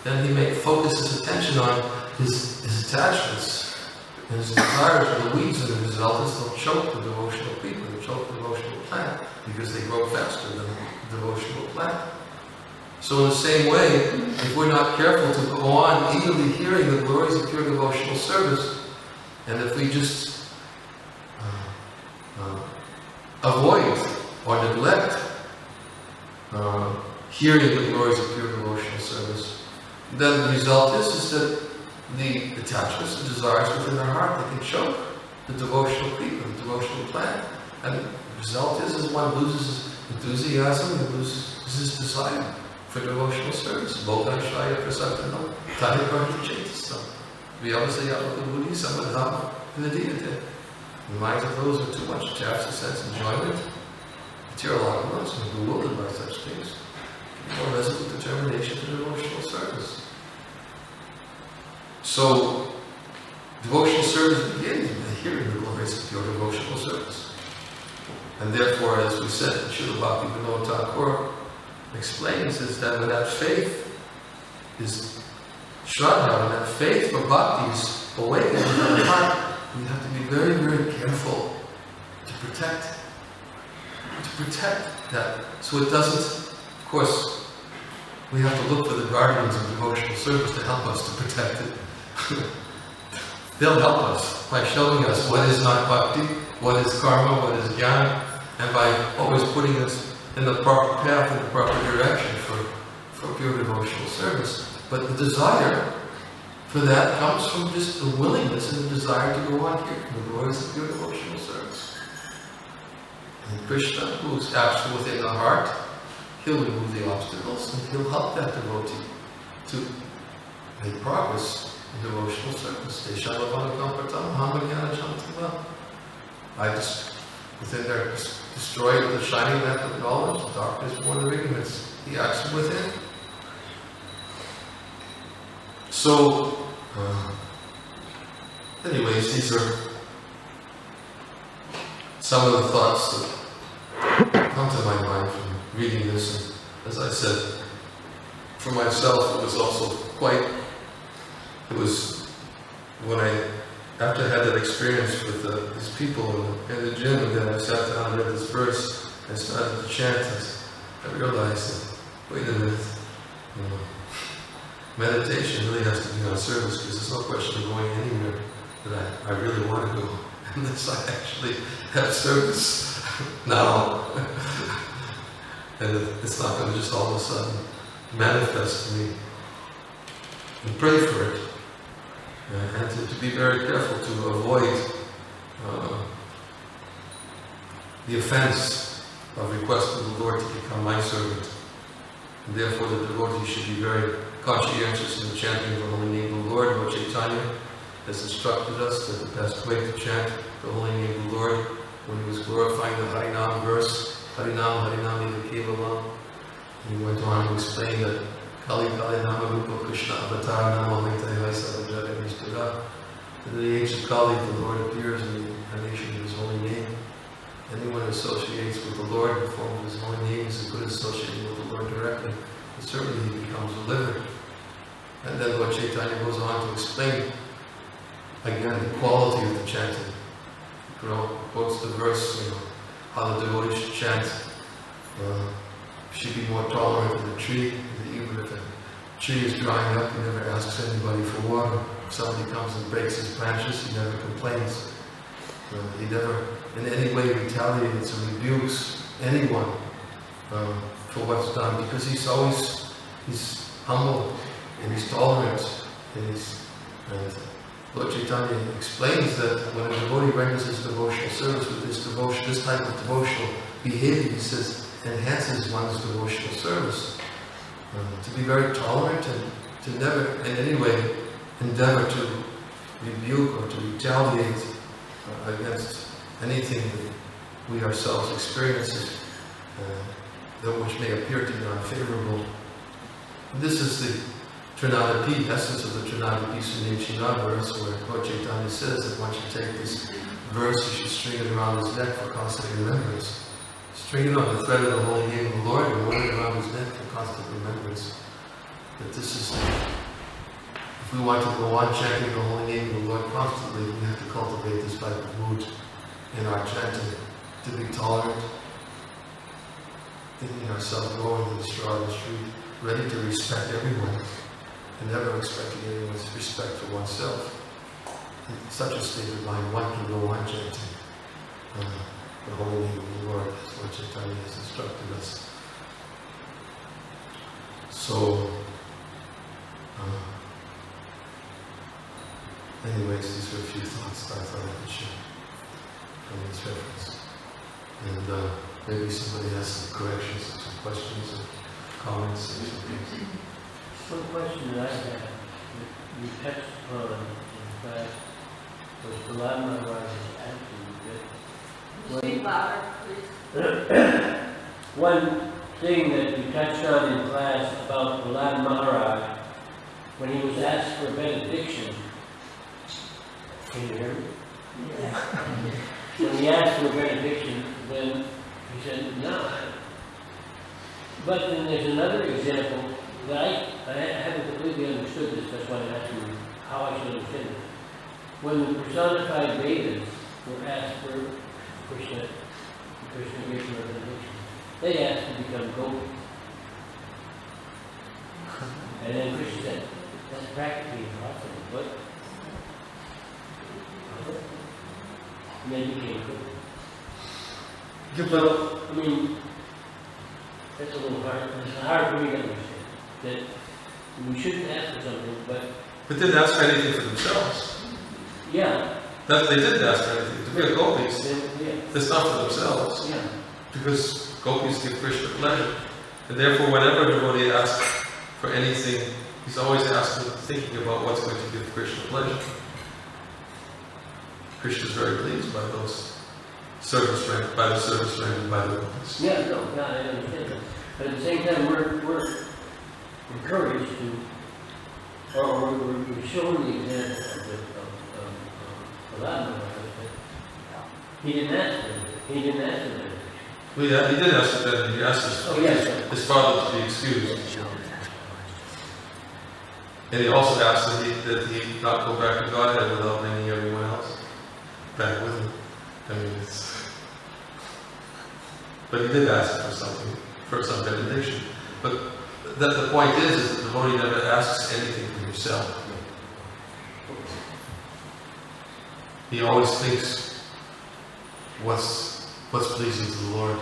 then he may focus his attention on his attachments and his desires for the weeds, and the result is they'll choke the devotional people, they'll choke the devotional plant, because they grow faster than the devotional plant. So in the same way, if we're not careful to go on eagerly hearing the glories of pure devotional service, and if we just avoid or neglect hearing the glories of pure devotional service, then the result is that the attachments and desires within our heart, they can choke the devotional people, the devotional plant. And the result is one loses his enthusiasm, he loses his desire for devotional service. Bhoganshaya prasattanam, tani prahichetasam. Vyavasayavaka buddhi samadhava vidiyate. The minds of those with too much attachment, sense, enjoyment, material arguments, and bewildered by such things, can be more resolute determination to devotional service. So, devotional service begins by hearing the glories of your devotional service. And therefore, as we said, Srila Bhaktivinoda Thakur explains is that when that faith is shraddha, when that faith for bhakti is awakened in our heart, we have to be very, very careful to protect that. So it doesn't, of course, we have to look for the guardians of devotional service to help us to protect it. They'll help us by showing us what is not bhakti, what is karma, what is jnana, and by always putting us in the proper path, in the proper direction for pure devotional service. But the desire for that comes from just the willingness and the desire to go on here, the glories of pure devotional service. And Krishna, who is absolute within the heart, he'll remove the obstacles and he'll help that devotee to make progress in devotional service. I just, within there, destroy the shining lamp of knowledge, the darkness born of ignorance. He acts within. So, anyways, these are some of the thoughts that come to my mind from reading this. And as I said, for myself, it was also it was when after I had that experience with these people in the gym, and then I sat down and read this verse, and started to chant, I realized that, wait a minute, meditation really has to be on service, because there's no question of going anywhere that I really want to go, unless I actually have service now. And it's not going to just all of a sudden manifest to me. And pray for it. And to be very careful to avoid the offense of requesting the Lord to become my servant. And therefore the devotee should be very conscientious in the chanting of the holy name of the Lord. Lord Chaitanya has instructed us that the best way to chant the holy name of the Lord, when he was glorifying the Harinam verse, Harinam, Harinam Eva Kevalam, he went on to explain that Kali Kali Nama Rupa Krishna Avatar Nama Maitaya Savajaya Vishtura. In the age of Kali, the Lord appears in the incarnation of his holy name. Anyone who associates with the Lord in the form of his holy name is a good associating with the Lord directly. And certainly he becomes delivered. And then Lord Chaitanya goes on to explain again the quality of the chanting. He quotes the verse, how the devotee should chant. Should be more tolerant than the tree. That even if a tree is drying up, he never asks anybody for water. If somebody comes and breaks his branches, he never complains. He never in any way retaliates or rebukes anyone for what's done, because he's humble and he's tolerant, and Lord Chaitanya explains that when a devotee renders his devotional service with this type of devotional behavior, he says, enhances one's devotional service. To be very tolerant to never in any way endeavor to rebuke or to retaliate against anything that we ourselves experience that which may appear to be unfavorable. This is the Trinadapi, essence of the Trinadapi Sunimshina verse, where Lord Chaitanya says that once you take this verse, you should string it around his neck for constant remembrance. String it on the thread of the holy name of the Lord and wear it around his neck for constant remembrance. That this is, if we want to go on chanting the holy name of the Lord constantly, we have to cultivate this type of mood in our chanting, to be tolerant, thinking ourselves going to the straw of the street, ready to respect everyone, and never expecting anyone's respect for oneself. In such a state of mind, one can go on chanting the holy name of the Lord, as Lord Chaitanya has instructed us. So, anyways, these are a few thoughts that I thought I could share from this reference. And maybe somebody has some corrections, some questions, or comments, or something. One question that I have, you touched upon in class, was Prabhupada Maharaj's attitude that Speak louder, please. one thing that you touched on in class about Prabhupada Maharaj, when he was asked for benediction, can you hear me? Yeah. When he asked for benediction, then he said, no. But then there's another example that I haven't completely understood this, that's why I'm asking you how I should understand it. When the personified Vedas were asked for Krishna gave them a benediction, they asked to become gopis. And then Krishna said, that's practically impossible, but and then became gopis. So, I mean, that's a little hard. It's hard for me to understand that we shouldn't ask for something, but But they didn't ask for anything for themselves. yeah, That they didn't ask for anything. To be a gopis, yeah, it's not for themselves. yeah. Because gopis give Krishna pleasure. And therefore, whenever a devotee asks for anything, he's always asking, thinking about what's going to give Krishna pleasure. Krishna is very pleased by those service rendered by the gopis. Yeah, no, I understand that. But at the same time, we're encouraged to, or we're showing the example of Prabhupada. He didn't ask for it. He didn't ask for it. Well, yeah, he did ask for that. He asked his father to be excused. And he also asked that he not go back to Godhead without bringing everyone else back with him. I mean, but he did ask for something, for some benediction. But the point is that the devotee never asks anything for himself. He always thinks what's pleasing to the Lord.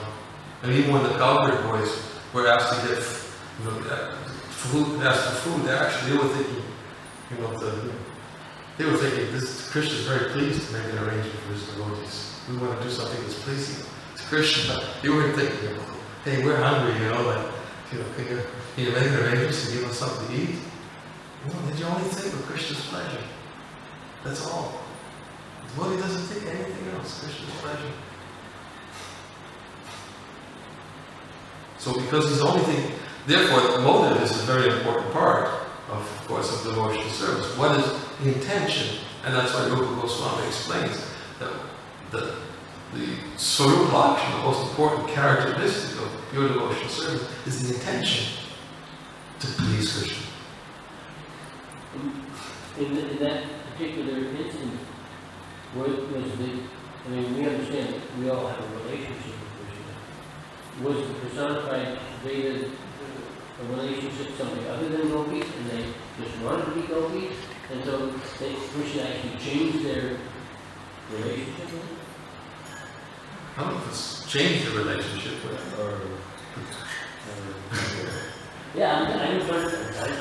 And even when the cowherd boys were asked to get food, asked for food, they were thinking, they were thinking, this Krishna is very pleased to make an arrangement for his devotees. We want to do something that's pleasing to Krishna. They weren't thinking about, hey, we're hungry, can you make an arrangement to give us something to eat? No, did you only think of Krishna's pleasure? That's all. The devotee doesn't think anything else, Krishna's pleasure. So because he's only thinking, therefore the motive is a very important part of course, of devotional service. What is the intention? And that's why Rupa Goswami explains that the Swarupa Lakshana, the most important characteristic of pure devotional service, is the intention to please Krishna. In that particular instance, we understand that we all have a relationship with Krishna. Was the personified Veda a relationship something other than gopis, and they just wanted to be gopis, and so Krishna actually changed their relationship with them? I don't know if it's changed the relationship with yeah, I'm trying to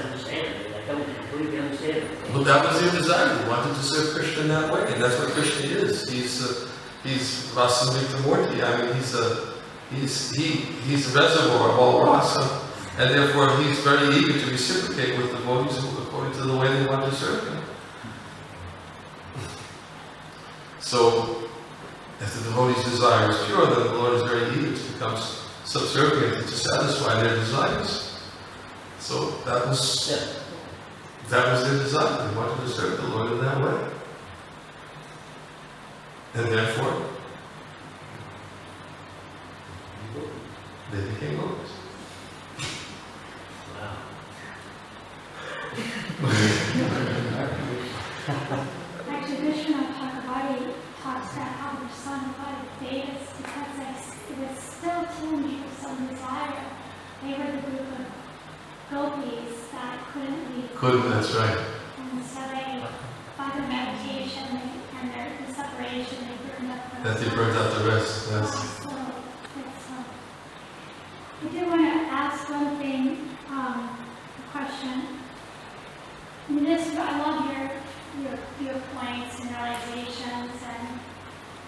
understand it. I don't completely understand it. Well, that was their desire. They wanted to serve Krishna in that way, and that's what Krishna is. He's Rasamrita Murti. I mean, he's a reservoir of all rasa, And therefore he's very eager to reciprocate with devotees according to the way they want to serve him. So, if the devotee's desire is pure, then the Lord is very eager to become subservient and to satisfy their desires. So that was their desire. They wanted to serve the Lord in that way. And therefore, they became devotees. Actually, Krishna Bhagavati talks about how the son of God Vedas, because it was still tinged with some desire. They were the group of gopis that couldn't leave. That's right. And so they, by their meditation and the separation, they burned up the That they burnt out the rest. Yes. So I do want to ask one thing, a question. I love your points and realizations, and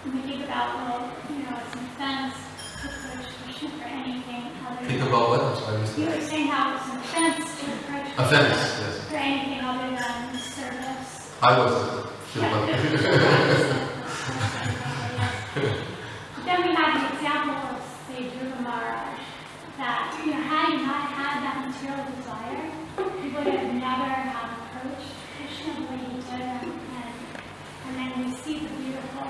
when we think about, well, it's an offense to approach Krishna for anything other Think than... about what? I'm sorry. You were saying how it's an offense to approach Krishna Offense, yes. for anything other than service. I wasn't. But then we have the example of, say, Dhruva Maharaj, that, had he not had that material desire, he would have never have approached Krishna the way he did, and then we see the beautiful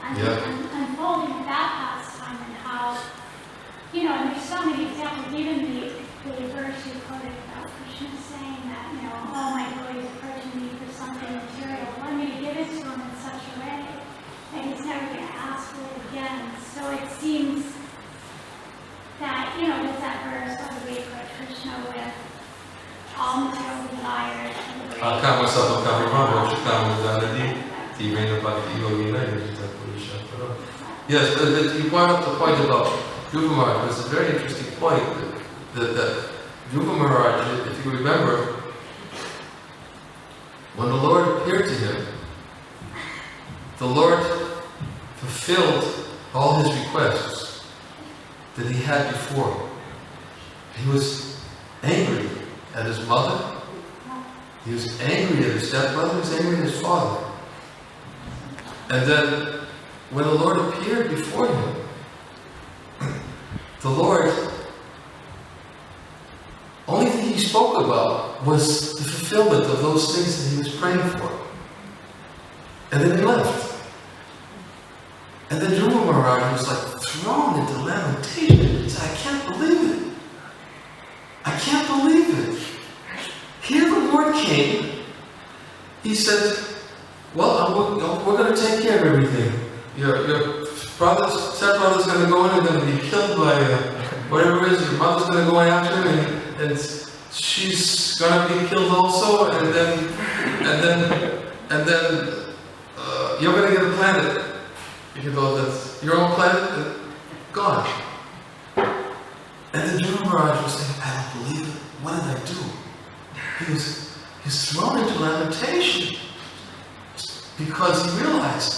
unfolding of that pastime and how, and there's so many examples, even the verse you quoted about Krishna saying that, all my glory is approaching me for something material. Let me give it to him in such a way that he's never going to ask for it again. So it seems that, with that verse, whether we approach Krishna with all material desires, yes, but you brought up the point about Dhruva Maharaj. It's a very interesting point that Dhruva Maharaj, if you remember, when the Lord appeared to him, the Lord fulfilled all his requests that he had before. He was angry at his mother. He was angry at his stepbrother. He was angry at his father. And then, when the Lord appeared before him, the Lord, only thing he spoke about was the fulfillment of those things that he was praying for. And then he left. And then Dhruva Maharaj was like thrown into lamentation. He said, I can't believe it. I can't believe it. Here the Lord came. He said, well, we're going to take care of everything. Your stepbrother's going to go in and going to be killed by whatever it is. Your mother's going to go after him, and she's going to be killed also. And then you're going to get a planet. That's your own planet, gone. And then Dhruva Maharaj was saying, I don't believe it. What did I do? He was thrown into lamentation because he realized,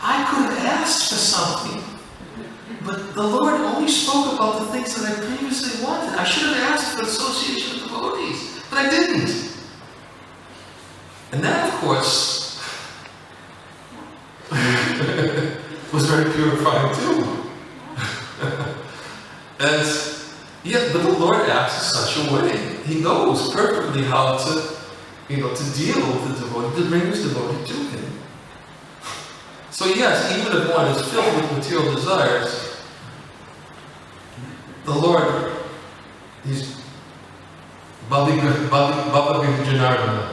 I could have asked for something, but the Lord only spoke about the things that I previously wanted. I should have asked for association with devotees, but I didn't. And that, of course, was very purifying too. But the Lord acts in such a way. He knows perfectly how to deal with the devotee, to bring his devotee to him. So yes, even if one is filled with material desires, the Lord, he's Bhava Janardana,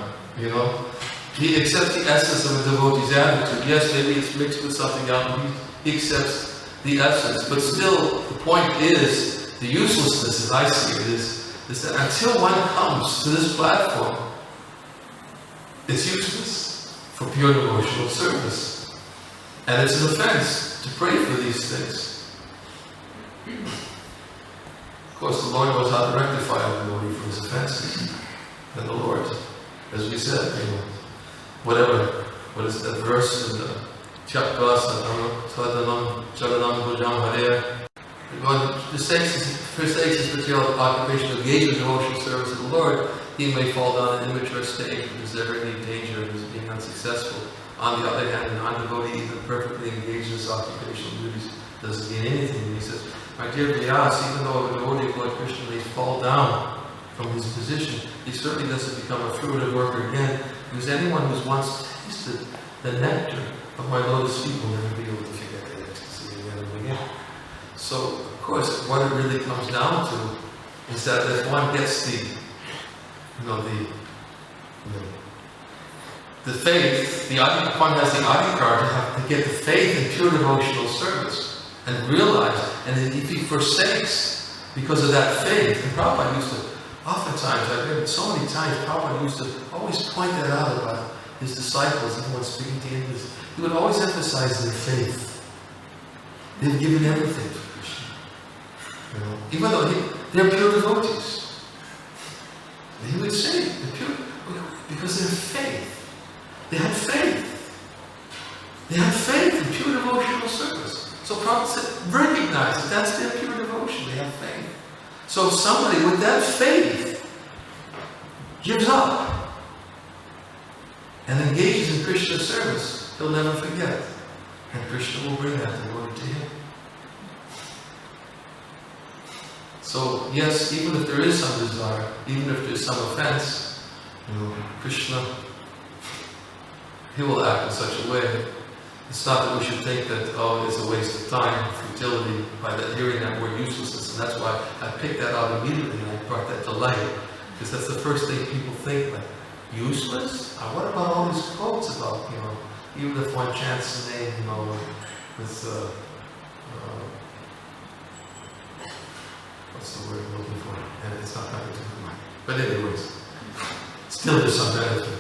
He accepts the essence of a devotee's attitude. Yes, maybe it's mixed with something else, but he accepts the essence. But still, the point is, the uselessness, as I see it, is that until one comes to this platform, it's useless for pure devotional service. And it's an offense to pray for these things. Of course, the Lord knows how to rectify a devotee from his offenses. And the Lord, as we said, what is that verse in the Chakrasanam Chadanam Bhujam Hare For sakes his material occupation engage in devotional service of the Lord, he may fall down in immature state. Is there any danger of his being unsuccessful? On the other hand, a non-devotee, even perfectly engaged in his occupational duties, doesn't gain anything. And he says, my dear Vyas, even though a devotee of Lord Krishna may fall down from his position, he certainly doesn't become a fruitive worker again, because anyone who's once tasted the nectar of my lotus feet will never be able to forget that ecstasy again and again. So, of course, what it really comes down to is that if one gets the faith, if one has the adhikar to get the faith in pure devotional service and realize, and if he forsakes because of that faith, and Prabhupada used to, oftentimes, I've heard it so many times, Prabhupada used to always point that out about his disciples, even when speaking to him, he would always emphasize their faith. They've given everything for Krishna. Even though they're pure devotees. He would say, they're pure, because they have faith. They had faith. They had faith in pure devotional service. So Prabhupada said, recognize that that's their pure devotion. They have faith. So if somebody with that faith gives up and engages in Krishna's service, he'll never forget. And Krishna will bring that devotee to him. So yes, even if there is some desire, even if there's some offense, Krishna, he will act in such a way. It's not that we should think that, it's a waste of time, futility, by that hearing that word uselessness. And that's why I picked that out immediately and I brought that to light. Because that's the first thing people think, like, useless? What about all these quotes about, even if one chants the name, with, what's the word I'm looking for? And it's not coming to my mind. But anyways, still there's some benefit.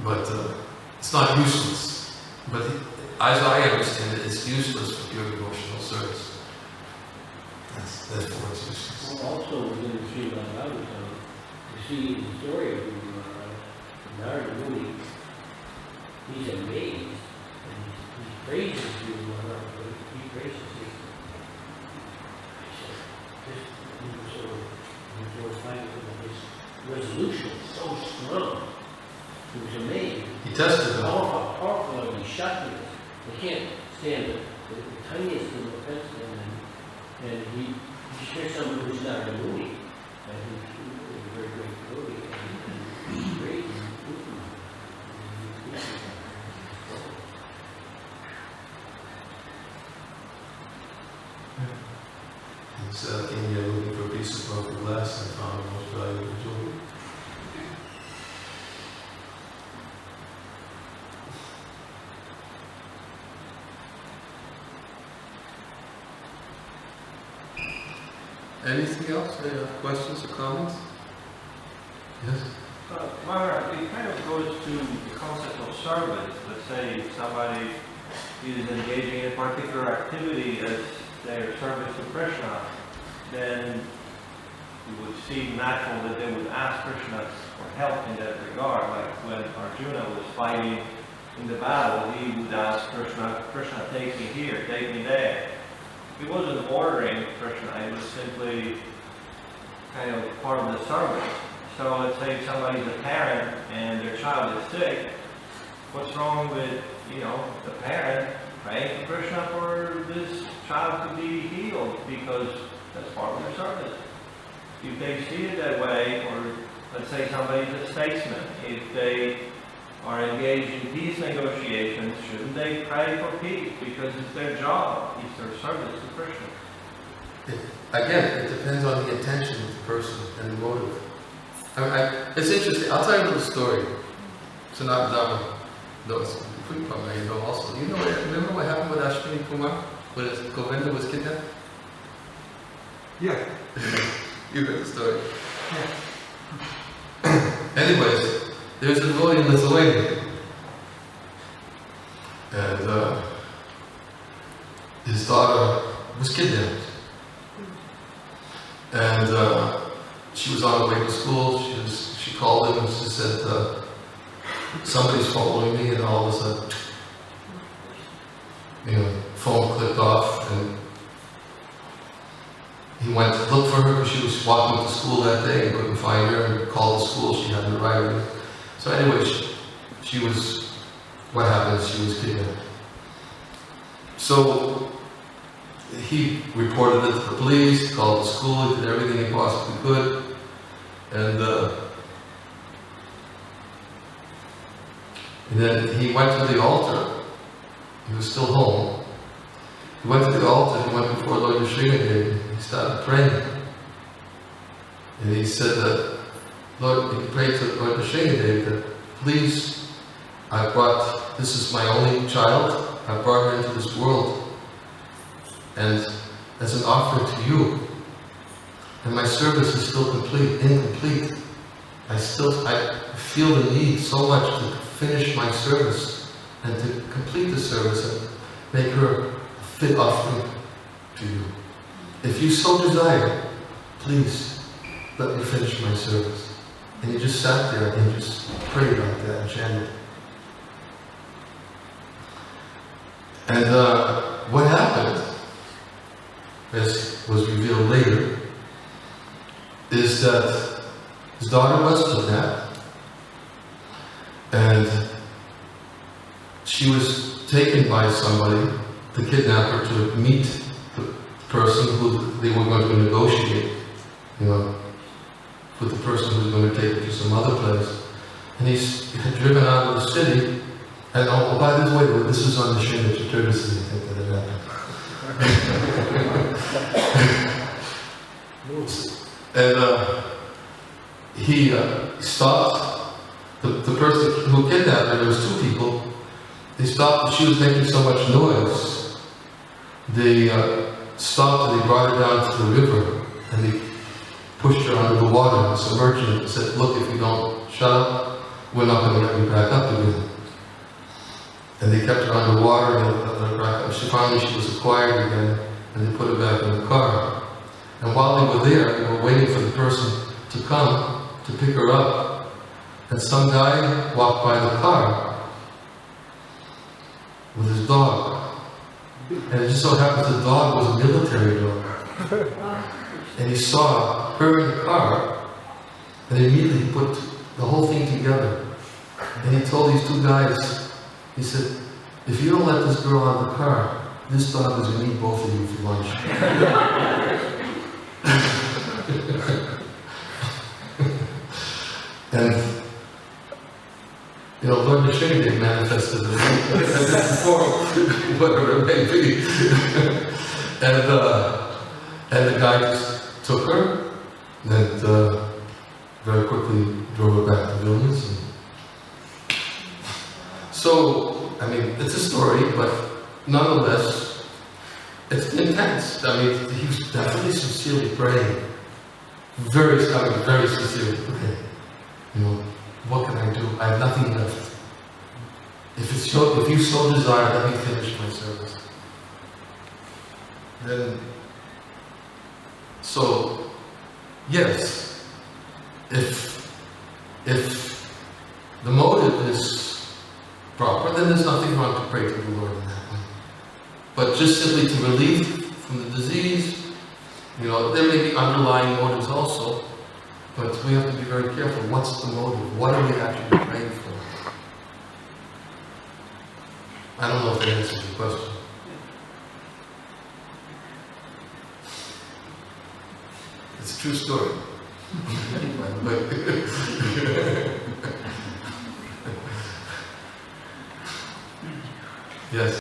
But it's not useless. But as I understand it, it's useless for pure devotional service. Therefore it's useless. Well, also within the Srimad Bhagavatam, you see the story of Narada Muni. He's amazed and he praises you, Maharaj. He praises you. His resolution was so strong. He was amazed. He tested them. How powerful are these Shaktis? They can't stand the tiniest little offense to them. And he shares someone who's not a Muni, and who's a very great devotee, and he's great. He's in India looking for a piece of broken glass and found the most valuable jewelry. Anything else? Any other questions or comments? Yes? Maharaj, it kind of goes to the concept of service. Let's say somebody is engaging in a particular activity as their service to Krishna, then it would seem natural that they would ask Krishna for help in that regard. Like when Arjuna was fighting in the battle, he would ask Krishna, Krishna, take me here, take me there. He wasn't ordering Krishna, it was simply kind of part of the service. So let's say somebody's a parent and their child is sick, what's wrong with, the parent praying to Krishna for this child to be healed, because that's part of their service. If they see it that way, or let's say somebody's a statesman, if they are engaged in peace negotiations, shouldn't they pray for peace? Because it's their job, it's their service to Krishna. Again, it depends on the intention of the person and the motive. It's interesting. I'll tell you a little story. So not no, it's also. Remember what happened with Ashwini Kumar? When Govinda was kidnapped? Yeah. You heard the story. Yeah. Anyways, there's a devotee in Lithuania. And his daughter was kidnapped. And she was on her way to school. She called him and she said, somebody's following me, and all of a sudden, phone clicked off, and he went to look for her because she was walking to school that day and couldn't find her, and called the school. She hadn't arrived yet. So anyway, she was, what happened is she was kidnapped. So he reported it to the police, called the school, he did everything he possibly could, and then he went to the altar. He was still home. He went to the altar, he went before Lord Nrsimhadev, he started praying. And he said that, Lord, he prayed to Lord Nrsimhadev that, please, this is my only child, I brought her into this world. And as an offering to you, and my service is still incomplete. I feel the need so much to finish my service and to complete the service and make her a fit offering to you. If you so desire, please let me finish my service. And he just sat there and just prayed like that and chanted. And what happened, as was revealed later, is that his daughter was kidnapped, and she was taken by somebody, the kidnapper, to meet the person who they were going to negotiate, with the person who was going to take her to some other place. And he had driven out of the city, and oh, by the way, this is on the Srimad Chaturdashi, I think that it happened. And he stopped the person who kidnapped her. There was two people. They stopped, and she was making so much noise. They stopped and they brought her down to the river, and they pushed her under the water and submerged her and said, look, if you don't shut up, we're not going to let you back up again. And they kept her underwater and let her back up. Finally she was acquired again, and they put her back in the car. And while they were there, they were waiting for the person to come to pick her up. And some guy walked by the car with his dog. And it just so happens the dog was a military dog. And he saw her in the car, and immediately put the whole thing together. And he told these two guys, he said, if you don't let this girl out of the car, this dog is going to eat both of you for lunch. And, Lord Nrsimhadev manifested it before, whatever it may be. And the guy just took her, and very quickly drove her back to Vilnius. So, it's a story, but nonetheless, it's intense. He was definitely sincerely praying. Very sincerely praying. What can I do? I have nothing left. If you so desire, let me finish my service. Then, so, yes, if the motive is proper, then there's nothing wrong to pray to the Lord in that way. But just simply to relieve from the disease, there may be underlying motives also, but we have to be very careful. What's the motive? What are we actually praying for? I don't know if that answers your question. It's a true story. Yes.